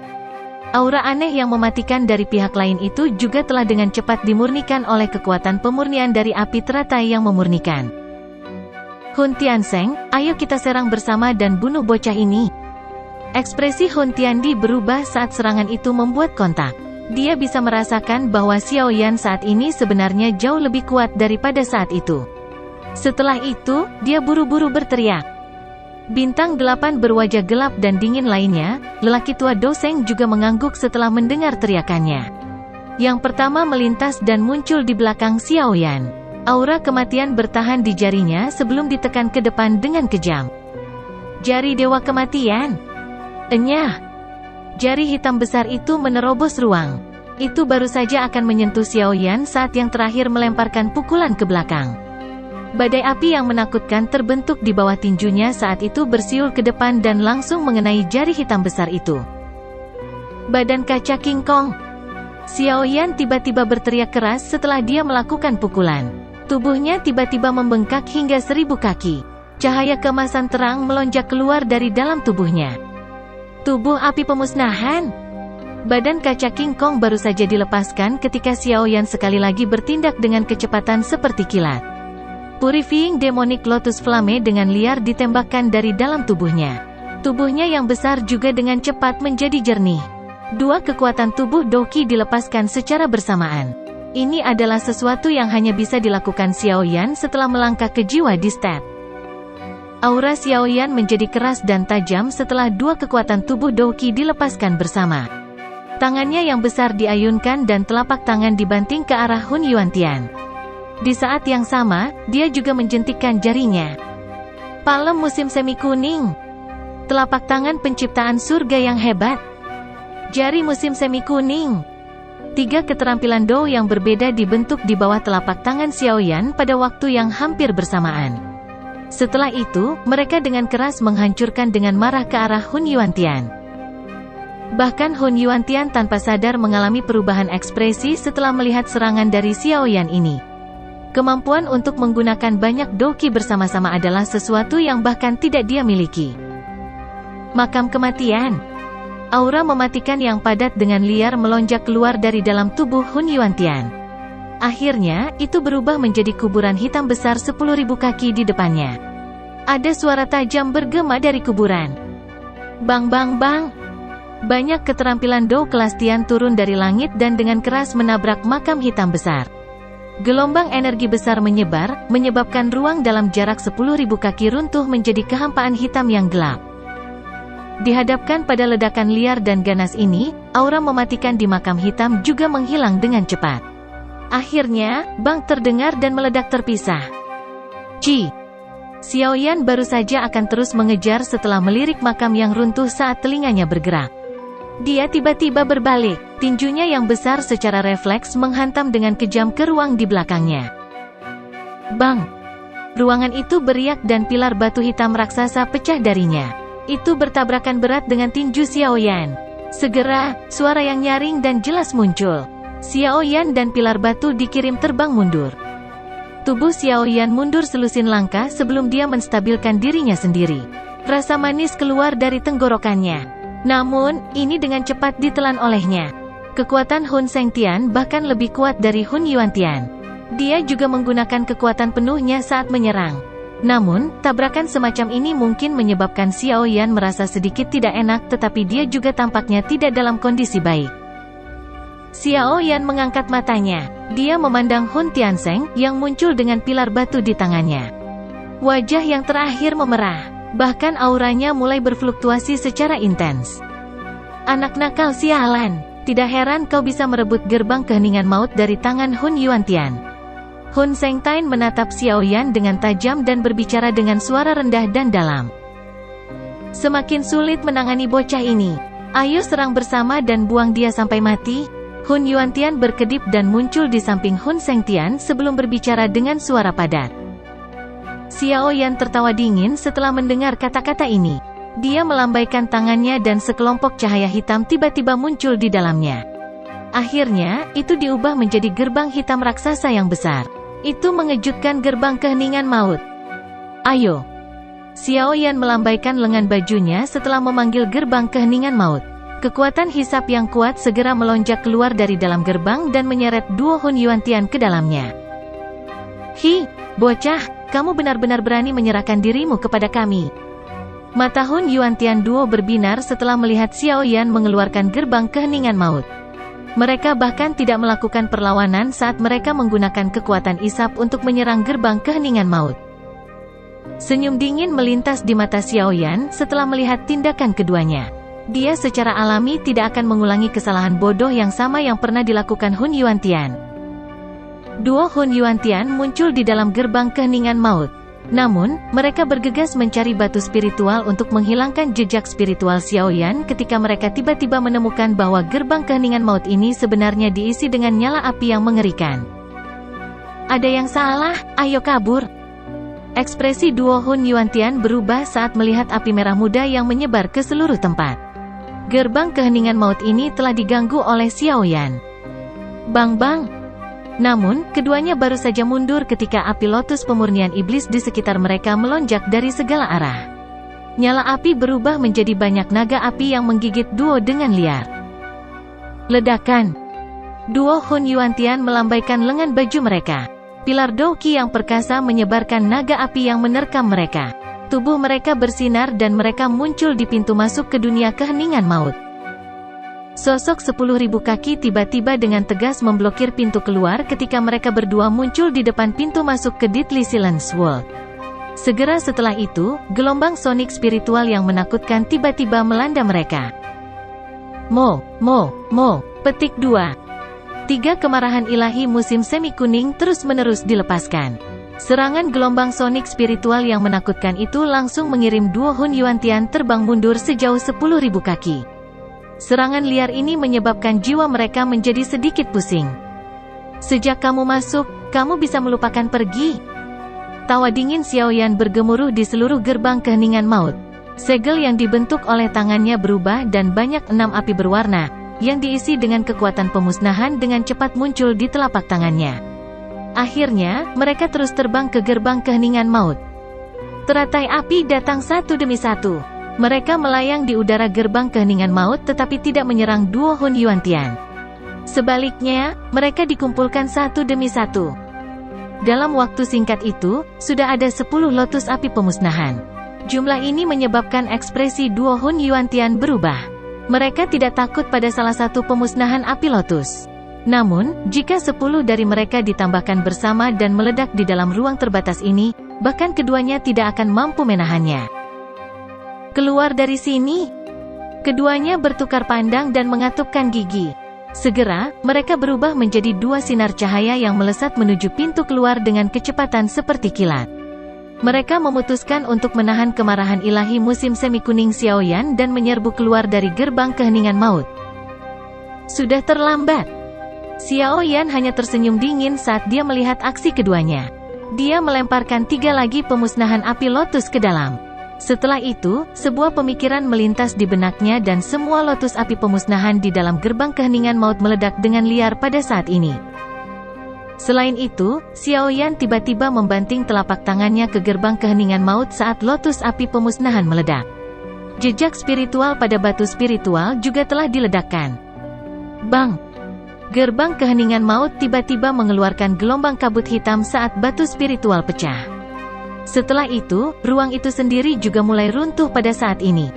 S1: Aura aneh yang mematikan dari pihak lain itu juga telah dengan cepat dimurnikan oleh kekuatan pemurnian dari api teratai yang memurnikan. Hun Tiansheng, ayo kita serang bersama dan bunuh bocah ini. Ekspresi Hun Tiandi berubah saat serangan itu membuat kontak. Dia bisa merasakan bahwa Xiao Yan saat ini sebenarnya jauh lebih kuat daripada saat itu. Setelah itu, dia buru-buru berteriak. Bintang 8 berwajah gelap dan dingin lainnya, lelaki tua Doseng juga mengangguk setelah mendengar teriakannya. Yang pertama melintas dan muncul di belakang Xiao Yan. Aura kematian bertahan di jarinya sebelum ditekan ke depan dengan kejam. Jari Dewa Kematian. Enyah. Jari hitam besar itu menerobos ruang. Itu baru saja akan menyentuh Xiao Yan saat yang terakhir melemparkan pukulan ke belakang. Badai api yang menakutkan terbentuk di bawah tinjunya saat itu bersiul ke depan dan langsung mengenai jari hitam besar itu. Badan kaca King Kong. Xiao Yan tiba-tiba berteriak keras setelah dia melakukan pukulan. Tubuhnya tiba-tiba membengkak hingga 1000 kaki. Cahaya keemasan terang melonjak keluar dari dalam tubuhnya. Tubuh api pemusnahan. Badan kaca King Kong baru saja dilepaskan ketika Xiao Yan sekali lagi bertindak dengan kecepatan seperti kilat. Purifying Demonic Lotus Flame dengan liar ditembakkan dari dalam tubuhnya. Tubuhnya yang besar juga dengan cepat menjadi jernih. Dua kekuatan tubuh Doki dilepaskan secara bersamaan. Ini adalah sesuatu yang hanya bisa dilakukan Xiao Yan setelah melangkah ke jiwa di step. Aura Xiao Yan menjadi keras dan tajam setelah dua kekuatan tubuh Doki dilepaskan bersama. Tangannya yang besar diayunkan dan telapak tangan dibanting ke arah Hun Yuantian. Di saat yang sama, dia juga menjentikkan jarinya. Palem musim semi kuning. Telapak tangan penciptaan surga yang hebat. Jari musim semi kuning. 3 keterampilan Do yang berbeda dibentuk di bawah telapak tangan Xiao Yan pada waktu yang hampir bersamaan. Setelah itu, mereka dengan keras menghancurkan dengan marah ke arah Hun Yuantian. Bahkan Hun Yuantian tanpa sadar mengalami perubahan ekspresi setelah melihat serangan dari Xiao Yan ini. Kemampuan untuk menggunakan banyak Doki bersama-sama adalah sesuatu yang bahkan tidak dia miliki. Makam kematian. Aura mematikan yang padat dengan liar melonjak keluar dari dalam tubuh Hun Yuantian. Akhirnya, itu berubah menjadi kuburan hitam besar 10.000 kaki di depannya. Ada suara tajam bergema dari kuburan. Bang bang bang. Banyak keterampilan Do kelas Tian turun dari langit dan dengan keras menabrak makam hitam besar. Gelombang energi besar menyebar, menyebabkan ruang dalam jarak 10.000 kaki runtuh menjadi kehampaan hitam yang gelap. Dihadapkan pada ledakan liar dan ganas ini, aura mematikan di makam hitam juga menghilang dengan cepat. Akhirnya, bang terdengar dan meledak terpisah. Xiao Yan baru saja akan terus mengejar setelah melirik makam yang runtuh saat telinganya bergerak. Dia tiba-tiba berbalik, tinjunya yang besar secara refleks menghantam dengan kejam ke ruang di belakangnya. Bang! Ruangan itu beriak dan pilar batu hitam raksasa pecah darinya. Itu bertabrakan berat dengan tinju Xiao Yan. Segera, suara yang nyaring dan jelas muncul. Xiao Yan dan pilar batu dikirim terbang mundur. Tubuh Xiao Yan mundur selusin langkah sebelum dia menstabilkan dirinya sendiri. Rasa manis keluar dari tenggorokannya. Namun, ini dengan cepat ditelan olehnya. Kekuatan Hun Sengtian bahkan lebih kuat dari Hun Yuantian. Dia juga menggunakan kekuatan penuhnya saat menyerang. Namun, tabrakan semacam ini mungkin menyebabkan Xiao Yan merasa sedikit tidak enak, tetapi dia juga tampaknya tidak dalam kondisi baik. Xiao Yan mengangkat matanya. Dia memandang Hun Tiansheng yang muncul dengan pilar batu di tangannya. Wajah yang terakhir memerah. Bahkan auranya mulai berfluktuasi secara intens. Anak nakal sialan. Tidak heran kau bisa merebut gerbang keheningan maut dari tangan Hun Yuantian. Hun Sengtain menatap Xiao Yan dengan tajam dan berbicara dengan suara rendah dan dalam. Semakin sulit menangani bocah ini. Ayo serang bersama dan buang dia sampai mati. Hun Yuantian berkedip dan muncul di samping Hun Sengtian sebelum berbicara dengan suara padat. Xiao Yan tertawa dingin setelah mendengar kata-kata ini. Dia melambaikan tangannya dan sekelompok cahaya hitam tiba-tiba muncul di dalamnya. Akhirnya, itu diubah menjadi gerbang hitam raksasa yang besar. Itu mengejutkan gerbang keheningan maut. Ayo! Xiao Yan melambaikan lengan bajunya setelah memanggil gerbang keheningan maut. Kekuatan hisap yang kuat segera melonjak keluar dari dalam gerbang dan menyeret duo Hun Yuantian ke dalamnya. Hi, bocah, kamu benar-benar berani menyerahkan dirimu kepada kami. Mata Hun Yuantian duo berbinar setelah melihat Xiao Yan mengeluarkan gerbang keheningan maut. Mereka bahkan tidak melakukan perlawanan saat mereka menggunakan kekuatan isap untuk menyerang gerbang keheningan maut. Senyum dingin melintas di mata Xiaoyan setelah melihat tindakan keduanya. Dia secara alami tidak akan mengulangi kesalahan bodoh yang sama yang pernah dilakukan Hun Yuantian. Duo Hun Yuantian muncul di dalam gerbang keheningan maut. Namun, mereka bergegas mencari batu spiritual untuk menghilangkan jejak spiritual Xiaoyan ketika mereka tiba-tiba menemukan bahwa gerbang keheningan maut ini sebenarnya diisi dengan nyala api yang mengerikan. Ada yang salah, ayo kabur. Ekspresi duo Hun Yuantian berubah saat melihat api merah muda yang menyebar ke seluruh tempat. Gerbang keheningan maut ini telah diganggu oleh Xiaoyan. Bang-bang. Namun, keduanya baru saja mundur ketika api lotus pemurnian iblis di sekitar mereka melonjak dari segala arah. Nyala api berubah menjadi banyak naga api yang menggigit duo dengan liar. Ledakan. Duo Hun Yuantian melambaikan lengan baju mereka. Pilar Douqi yang perkasa menyebarkan naga api yang menerkam mereka. Tubuh mereka bersinar dan mereka muncul di pintu masuk ke dunia keheningan maut. Sosok 10.000 kaki tiba-tiba dengan tegas memblokir pintu keluar ketika mereka berdua muncul di depan pintu masuk ke Deadly Silence World. Segera setelah itu, gelombang sonik spiritual yang menakutkan tiba-tiba melanda mereka. Mo. Petik 2. 3 kemarahan ilahi musim semi kuning terus-menerus dilepaskan. Serangan gelombang sonik spiritual yang menakutkan itu langsung mengirim duo Hun Yuantian terbang mundur sejauh 10.000 kaki. Serangan liar ini menyebabkan jiwa mereka menjadi sedikit pusing. Sejak kamu masuk, kamu bisa melupakan pergi. Tawa dingin Xiaoyan bergemuruh di seluruh gerbang keheningan maut. Segel yang dibentuk oleh tangannya berubah dan banyak 6 api berwarna, yang diisi dengan kekuatan pemusnahan dengan cepat muncul di telapak tangannya. Akhirnya, mereka terus terbang ke gerbang keheningan maut. Teratai api datang satu demi satu. Mereka melayang di udara gerbang keheningan maut tetapi tidak menyerang duo Hun Yuantian. Sebaliknya, mereka dikumpulkan satu demi satu. Dalam waktu singkat itu, sudah ada 10 lotus api pemusnahan. Jumlah ini menyebabkan ekspresi duo Hun Yuantian berubah. Mereka tidak takut pada salah satu pemusnahan api lotus. Namun, jika 10 dari mereka ditambahkan bersama dan meledak di dalam ruang terbatas ini, bahkan keduanya tidak akan mampu menahannya. Keluar dari sini. Keduanya bertukar pandang dan mengatupkan gigi. Segera, mereka berubah menjadi 2 sinar cahaya yang melesat menuju pintu keluar dengan kecepatan seperti kilat. Mereka memutuskan untuk menahan kemarahan ilahi musim semi kuning Xiaoyan dan menyerbu keluar dari gerbang keheningan maut. Sudah terlambat. Xiaoyan hanya tersenyum dingin saat dia melihat aksi keduanya. Dia melemparkan 3 lagi pemusnahan api lotus ke dalam. Setelah itu, sebuah pemikiran melintas di benaknya dan semua lotus api pemusnahan di dalam gerbang keheningan maut meledak dengan liar pada saat ini. Selain itu, Xiaoyan tiba-tiba membanting telapak tangannya ke gerbang keheningan maut saat lotus api pemusnahan meledak. Jejak spiritual pada batu spiritual juga telah diledakkan. Bang! Gerbang keheningan maut tiba-tiba mengeluarkan gelombang kabut hitam saat batu spiritual pecah. Setelah itu, ruang itu sendiri juga mulai runtuh pada saat ini.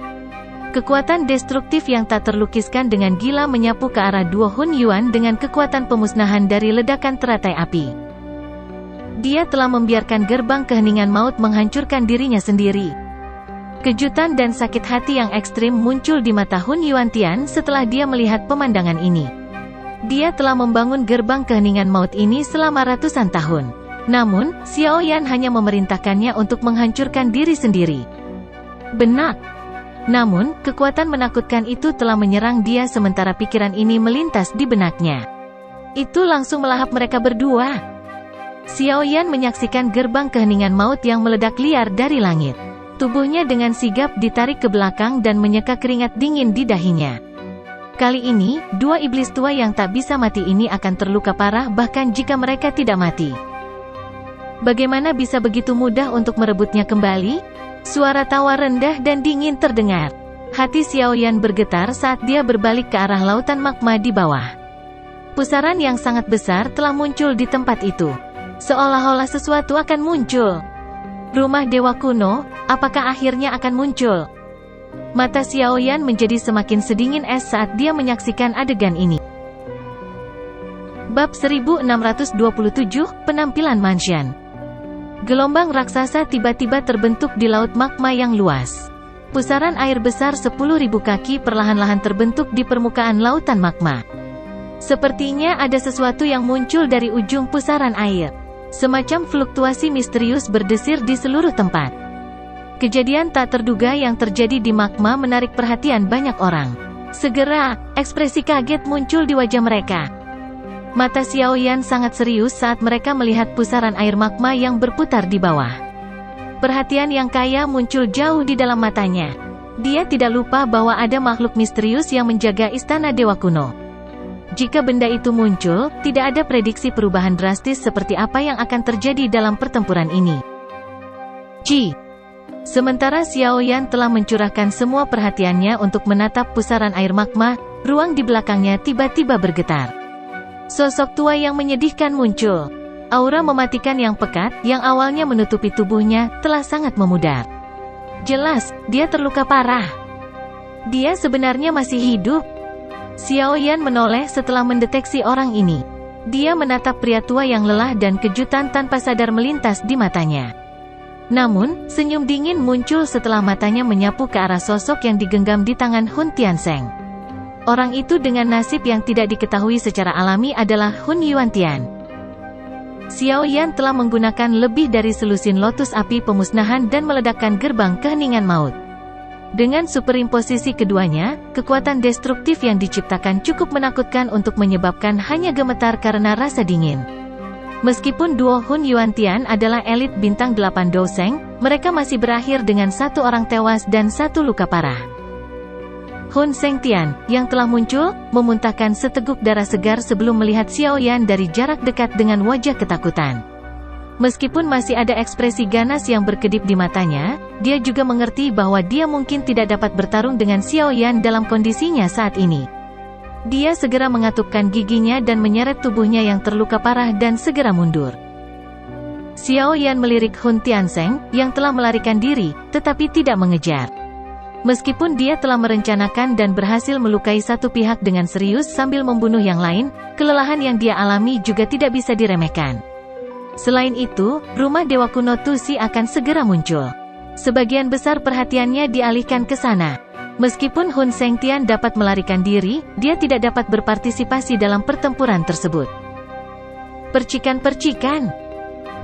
S1: Kekuatan destruktif yang tak terlukiskan dengan gila menyapu ke arah duo Hun Yuan dengan kekuatan pemusnahan dari ledakan teratai api. Dia telah membiarkan gerbang keheningan maut menghancurkan dirinya sendiri. Kejutan dan sakit hati yang ekstrim muncul di mata Hun Yuantian setelah dia melihat pemandangan ini. Dia telah membangun gerbang keheningan maut ini selama ratusan tahun. Namun, Xiaoyan hanya memerintahkannya untuk menghancurkan diri sendiri. Benak. Namun, kekuatan menakutkan itu telah menyerang dia sementara pikiran ini melintas di benaknya. Itu langsung melahap mereka berdua. Xiaoyan menyaksikan gerbang keheningan maut yang meledak liar dari langit. Tubuhnya dengan sigap ditarik ke belakang dan menyeka keringat dingin di dahinya. Kali ini, 2 iblis tua yang tak bisa mati ini akan terluka parah bahkan jika mereka tidak mati. Bagaimana bisa begitu mudah untuk merebutnya kembali? Suara tawa rendah dan dingin terdengar. Hati Xiaoyan bergetar saat dia berbalik ke arah lautan magma di bawah. Pusaran yang sangat besar telah muncul di tempat itu. Seolah-olah sesuatu akan muncul. Rumah dewa kuno, apakah akhirnya akan muncul? Mata Xiaoyan menjadi semakin sedingin es saat dia menyaksikan adegan ini. Bab 1627, Penampilan Mansion. Gelombang raksasa tiba-tiba terbentuk di laut magma yang luas. Pusaran air besar 10.000 kaki perlahan-lahan terbentuk di permukaan lautan magma. Sepertinya ada sesuatu yang muncul dari ujung pusaran air. Semacam fluktuasi misterius berdesir di seluruh tempat. Kejadian tak terduga yang terjadi di magma menarik perhatian banyak orang. Segera, ekspresi kaget muncul di wajah mereka. Mata Xiaoyan sangat serius saat mereka melihat pusaran air magma yang berputar di bawah. Perhatian yang kaya muncul jauh di dalam matanya. Dia tidak lupa bahwa ada makhluk misterius yang menjaga istana Dewa Kuno. Jika benda itu muncul, tidak ada prediksi perubahan drastis seperti apa yang akan terjadi dalam pertempuran ini. Sementara Xiaoyan telah mencurahkan semua perhatiannya untuk menatap pusaran air magma, ruang di belakangnya tiba-tiba bergetar. Sosok tua yang menyedihkan muncul. Aura mematikan yang pekat, yang awalnya menutupi tubuhnya, telah sangat memudar. Jelas, dia terluka parah. Dia sebenarnya masih hidup. Xiaoyan menoleh setelah mendeteksi orang ini. Dia menatap pria tua yang lelah dan kejutan tanpa sadar melintas di matanya. Namun, senyum dingin muncul setelah matanya menyapu ke arah sosok yang digenggam di tangan Hun Tiansheng. Orang itu dengan nasib yang tidak diketahui secara alami adalah Hun Yuantian. Xiaoyan telah menggunakan lebih dari selusin lotus api pemusnahan dan meledakkan gerbang keheningan maut. Dengan superimposisi keduanya, kekuatan destruktif yang diciptakan cukup menakutkan untuk menyebabkan hanya gemetar karena rasa dingin. Meskipun duo Hun Yuantian adalah elit bintang 8 Douseng, mereka masih berakhir dengan satu orang tewas dan satu luka parah. Hun Sengtian, yang telah muncul, memuntahkan seteguk darah segar sebelum melihat Xiaoyan dari jarak dekat dengan wajah ketakutan. Meskipun masih ada ekspresi ganas yang berkedip di matanya, dia juga mengerti bahwa dia mungkin tidak dapat bertarung dengan Xiaoyan dalam kondisinya saat ini. Dia segera mengatupkan giginya dan menyeret tubuhnya yang terluka parah dan segera mundur. Xiaoyan melirik Hun Tiansheng, yang telah melarikan diri, tetapi tidak mengejar. Meskipun dia telah merencanakan dan berhasil melukai satu pihak dengan serius sambil membunuh yang lain, kelelahan yang dia alami juga tidak bisa diremehkan. Selain itu, rumah Dewa Kuno Tusi akan segera muncul. Sebagian besar perhatiannya dialihkan ke sana. Meskipun Hun Sengtian dapat melarikan diri, dia tidak dapat berpartisipasi dalam pertempuran tersebut. Percikan-percikan.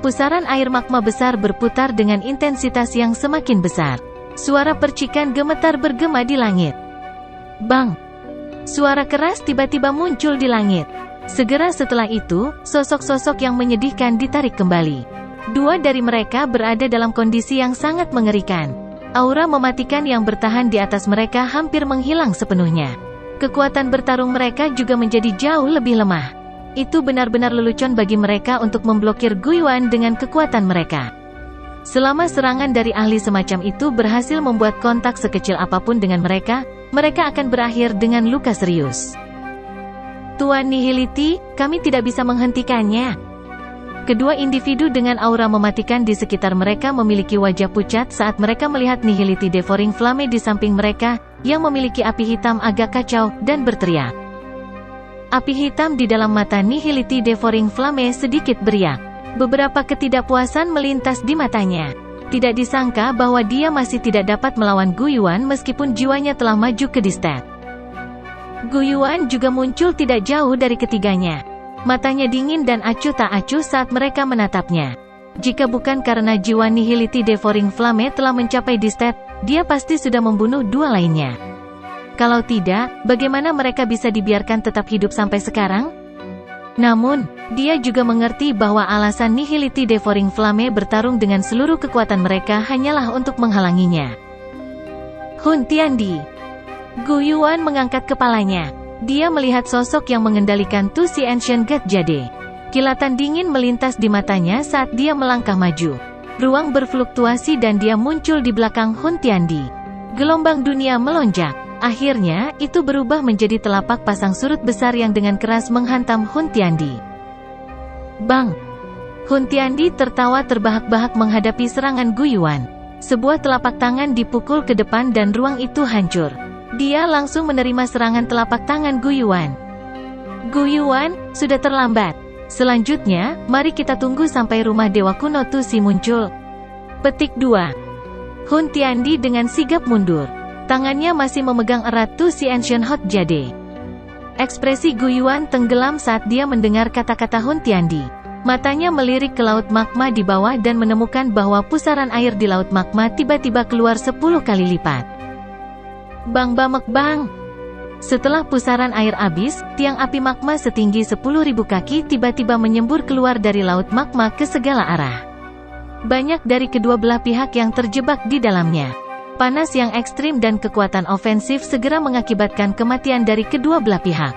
S1: Pusaran air magma besar berputar dengan intensitas yang semakin besar. Suara percikan gemetar bergema di langit. Bang! Suara keras tiba-tiba muncul di langit. Segera setelah itu, sosok-sosok yang menyedihkan ditarik kembali. Dua dari mereka berada dalam kondisi yang sangat mengerikan. Aura mematikan yang bertahan di atas mereka hampir menghilang sepenuhnya. Kekuatan bertarung mereka juga menjadi jauh lebih lemah. Itu benar-benar lelucon bagi mereka untuk memblokir Guiyuan dengan kekuatan mereka. Selama serangan dari ahli semacam itu berhasil membuat kontak sekecil apapun dengan mereka, mereka akan berakhir dengan luka serius. Tuan Nihility, kami tidak bisa menghentikannya. Kedua individu dengan aura mematikan di sekitar mereka memiliki wajah pucat saat mereka melihat Nihility Devouring Flame di samping mereka, yang memiliki api hitam agak kacau, dan berteriak. Api hitam di dalam mata Nihility Devouring Flame sedikit beriak. Beberapa ketidakpuasan melintas di matanya. Tidak disangka bahwa dia masih tidak dapat melawan Guiyuan meskipun jiwanya telah maju ke Distet. Guiyuan juga muncul tidak jauh dari ketiganya. Matanya dingin dan acuh tak acuh saat mereka menatapnya. Jika bukan karena jiwa Nihility Devouring Flame telah mencapai Distet, dia pasti sudah membunuh dua lainnya. Kalau tidak, bagaimana mereka bisa dibiarkan tetap hidup sampai sekarang? Namun, dia juga mengerti bahwa alasan Nihility Devouring Flame bertarung dengan seluruh kekuatan mereka hanyalah untuk menghalanginya. Hun Tiandi. Guiyuan mengangkat kepalanya. Dia melihat sosok yang mengendalikan Tusi Ancient God Jade. Kilatan dingin melintas di matanya saat dia melangkah maju. Ruang berfluktuasi dan dia muncul di belakang Hun Tiandi. Gelombang dunia melonjak. Akhirnya, itu berubah menjadi telapak pasang surut besar yang dengan keras menghantam Hun Tiandi. Bang! Hun Tiandi tertawa terbahak-bahak menghadapi serangan Guiyuan. Sebuah telapak tangan dipukul ke depan dan ruang itu hancur. Dia langsung menerima serangan telapak tangan Guiyuan. Gu Yuan, sudah terlambat. Selanjutnya, mari kita tunggu sampai rumah dewa kuno Tu Si muncul. Petik 2. Hun Tiandi dengan sigap mundur. Tangannya masih memegang erat Tu Si Ancient Hot Jade. Ekspresi Gu Yuan tenggelam saat dia mendengar kata-kata Hun Tiandi. Matanya melirik ke laut magma di bawah dan menemukan bahwa pusaran air di laut magma tiba-tiba keluar 10 kali lipat. Bang bamek bang. Setelah pusaran air habis, tiang api magma setinggi 10.000 kaki tiba-tiba menyembur keluar dari laut magma ke segala arah. Banyak dari kedua belah pihak yang terjebak di dalamnya. Panas yang ekstrim dan kekuatan ofensif segera mengakibatkan kematian dari kedua belah pihak.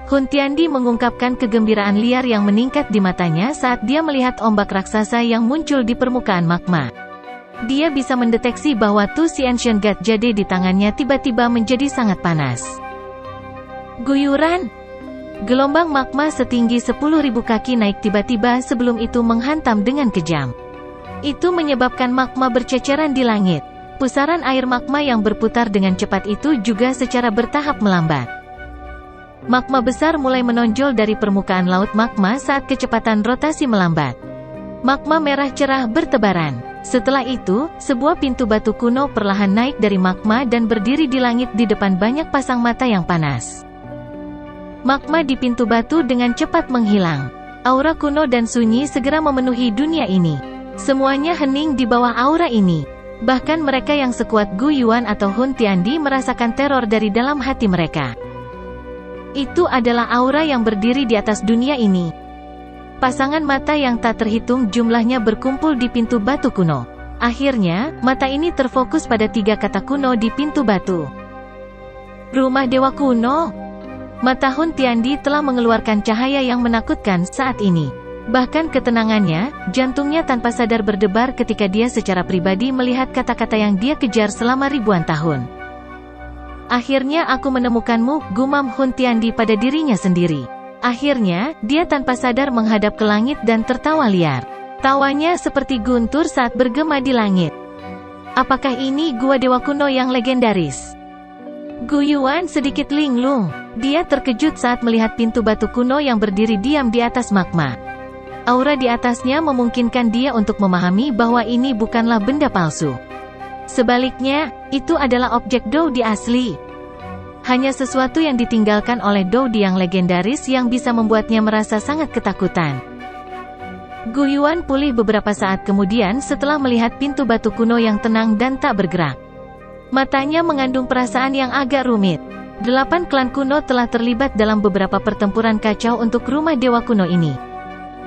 S1: Hun Tiandi mengungkapkan kegembiraan liar yang meningkat di matanya saat dia melihat ombak raksasa yang muncul di permukaan magma. Dia bisa mendeteksi bahwa Tu Si Ancient God Jade di tangannya tiba-tiba menjadi sangat panas. Guyuran! Gelombang magma setinggi 10.000 kaki naik tiba-tiba sebelum itu menghantam dengan kejam. Itu menyebabkan magma berceceran di langit. Pusaran air magma yang berputar dengan cepat itu juga secara bertahap melambat. Magma besar mulai menonjol dari permukaan laut magma saat kecepatan rotasi melambat. Magma merah cerah bertebaran. Setelah itu, sebuah pintu batu kuno perlahan naik dari magma dan berdiri di langit di depan banyak pasang mata yang panas. Magma di pintu batu dengan cepat menghilang. Aura kuno dan sunyi segera memenuhi dunia ini. Semuanya hening di bawah aura ini. Bahkan mereka yang sekuat Gu Yuan atau Hun Tiandi merasakan teror dari dalam hati mereka. Itu adalah aura yang berdiri di atas dunia ini. Pasangan mata yang tak terhitung jumlahnya berkumpul di pintu batu kuno. Akhirnya, mata ini terfokus pada 3 kata kuno di pintu batu. Rumah Dewa Kuno. Mata Hun Tiandi telah mengeluarkan cahaya yang menakutkan saat ini. Bahkan ketenangannya, jantungnya tanpa sadar berdebar ketika dia secara pribadi melihat kata-kata yang dia kejar selama ribuan tahun. Akhirnya aku menemukanmu, gumam Hun Tiandi pada dirinya sendiri. Akhirnya, dia tanpa sadar menghadap ke langit dan tertawa liar. Tawanya seperti guntur saat bergema di langit. Apakah ini gua dewa kuno yang legendaris? Gu Yuan sedikit linglung. Dia terkejut saat melihat pintu batu kuno yang berdiri diam di atas magma. Aura di atasnya memungkinkan dia untuk memahami bahwa ini bukanlah benda palsu. Sebaliknya, itu adalah objek Doudi asli. Hanya sesuatu yang ditinggalkan oleh Doudi yang legendaris yang bisa membuatnya merasa sangat ketakutan. Gu Yuan pulih beberapa saat kemudian setelah melihat pintu batu kuno yang tenang dan tak bergerak. Matanya mengandung perasaan yang agak rumit. 8 klan kuno telah terlibat dalam beberapa pertempuran kacau untuk rumah dewa kuno ini.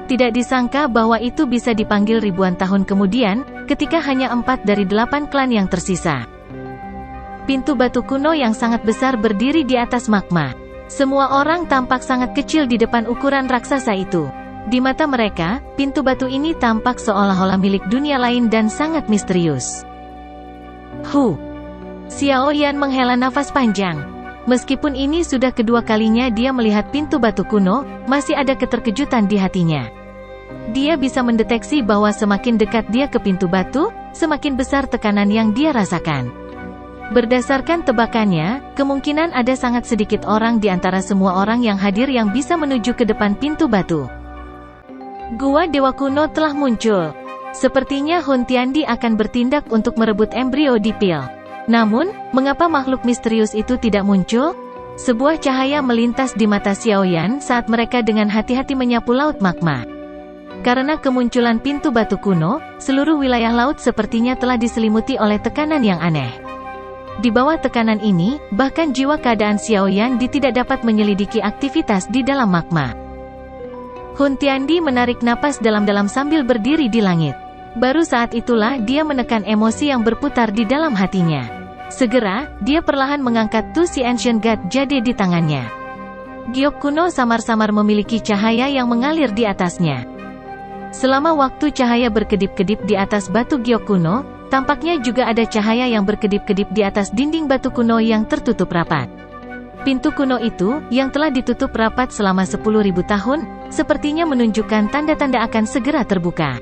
S1: Tidak disangka bahwa itu bisa dipanggil ribuan tahun kemudian, ketika hanya 4 dari 8 klan yang tersisa. Pintu batu kuno yang sangat besar berdiri di atas magma. Semua orang tampak sangat kecil di depan ukuran raksasa itu. Di mata mereka, pintu batu ini tampak seolah-olah milik dunia lain dan sangat misterius. Xiao Yan menghela nafas panjang. Meskipun ini sudah kedua kalinya dia melihat pintu batu kuno, masih ada keterkejutan di hatinya. Dia bisa mendeteksi bahwa semakin dekat dia ke pintu batu, semakin besar tekanan yang dia rasakan. Berdasarkan tebakannya, kemungkinan ada sangat sedikit orang di antara semua orang yang hadir yang bisa menuju ke depan pintu batu. Gua Dewa Kuno telah muncul. Sepertinya Hun Tiandi akan bertindak untuk merebut embrio di pil. Namun, mengapa makhluk misterius itu tidak muncul? Sebuah cahaya melintas di mata Xiao Yan saat mereka dengan hati-hati menyapu laut magma. Karena kemunculan pintu batu kuno, seluruh wilayah laut sepertinya telah diselimuti oleh tekanan yang aneh. Di bawah tekanan ini, bahkan jiwa keadaan Xiao Yan tidak dapat menyelidiki aktivitas di dalam magma. Hun Tiandi menarik napas dalam-dalam sambil berdiri di langit. Baru saat itulah dia menekan emosi yang berputar di dalam hatinya. Segera, dia perlahan mengangkat Tu Si Ancient God Jade di tangannya. Giok kuno samar-samar memiliki cahaya yang mengalir di atasnya. Selama waktu cahaya berkedip-kedip di atas batu giok kuno, tampaknya juga ada cahaya yang berkedip-kedip di atas dinding batu kuno yang tertutup rapat. Pintu kuno itu, yang telah ditutup rapat selama 10.000 tahun, sepertinya menunjukkan tanda-tanda akan segera terbuka.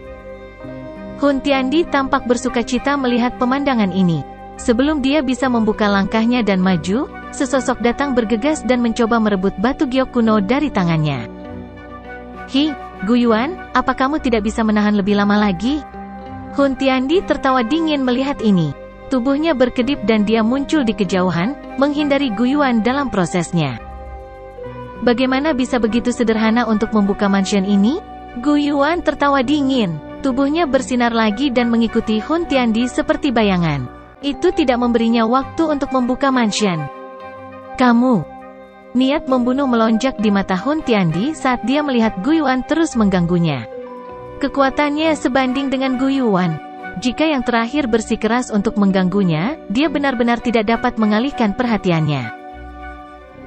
S1: Hun Tiandi tampak bersukacita melihat pemandangan ini. Sebelum dia bisa membuka langkahnya dan maju, sesosok datang bergegas dan mencoba merebut batu giok kuno dari tangannya. "Hi, Guyuan, apa kamu tidak bisa menahan lebih lama lagi?" Hun Tiandi tertawa dingin melihat ini. Tubuhnya berkedip dan dia muncul di kejauhan, menghindari Guyuan dalam prosesnya. "Bagaimana bisa begitu sederhana untuk membuka mansion ini?" Guyuan tertawa dingin. Tubuhnya bersinar lagi dan mengikuti Hun Tiandi seperti bayangan. Itu tidak memberinya waktu untuk membuka mansion. "Kamu..." Niat membunuh melonjak di mata Hun Tiandi saat dia melihat Guyuan terus mengganggunya. Kekuatannya sebanding dengan Guyuan. Jika yang terakhir bersikeras untuk mengganggunya, dia benar-benar tidak dapat mengalihkan perhatiannya.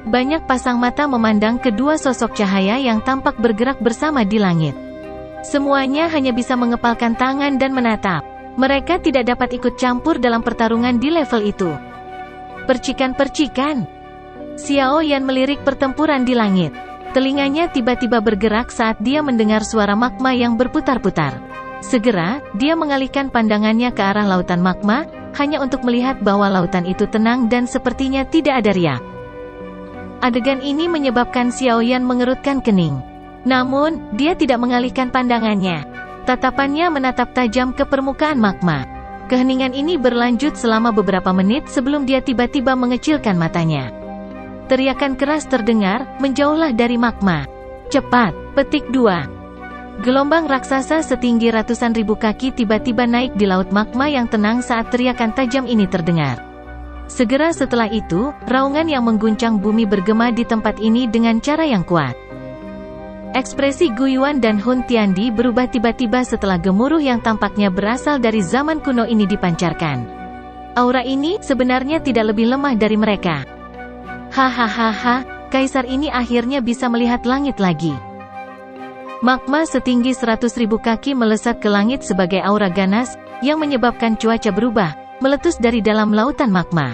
S1: Banyak pasang mata memandang kedua sosok cahaya yang tampak bergerak bersama di langit. Semuanya hanya bisa mengepalkan tangan dan menatap. Mereka tidak dapat ikut campur dalam pertarungan di level itu. Percikan-percikan. Xiao Yan melirik pertempuran di langit. Telinganya tiba-tiba bergerak saat dia mendengar suara magma yang berputar-putar. Segera, dia mengalihkan pandangannya ke arah lautan magma, hanya untuk melihat bahwa lautan itu tenang dan sepertinya tidak ada riak. Adegan ini menyebabkan Xiao Yan mengerutkan kening. Namun, dia tidak mengalihkan pandangannya. Tatapannya menatap tajam ke permukaan magma. Keheningan ini berlanjut selama beberapa menit sebelum dia tiba-tiba mengecilkan matanya. Teriakan keras terdengar, "Menjauhlah dari magma. Cepat!" Petik 2. Gelombang raksasa setinggi ratusan ribu kaki tiba-tiba naik di laut magma yang tenang saat teriakan tajam ini terdengar. Segera setelah itu, raungan yang mengguncang bumi bergema di tempat ini dengan cara yang kuat. Ekspresi Guyuan dan Hun Tiandi berubah tiba-tiba setelah gemuruh yang tampaknya berasal dari zaman kuno ini dipancarkan. Aura ini sebenarnya tidak lebih lemah dari mereka. Hahaha, kaisar ini akhirnya bisa melihat langit lagi. Magma setinggi 100.000 kaki melesat ke langit sebagai aura ganas, yang menyebabkan cuaca berubah, meletus dari dalam lautan magma.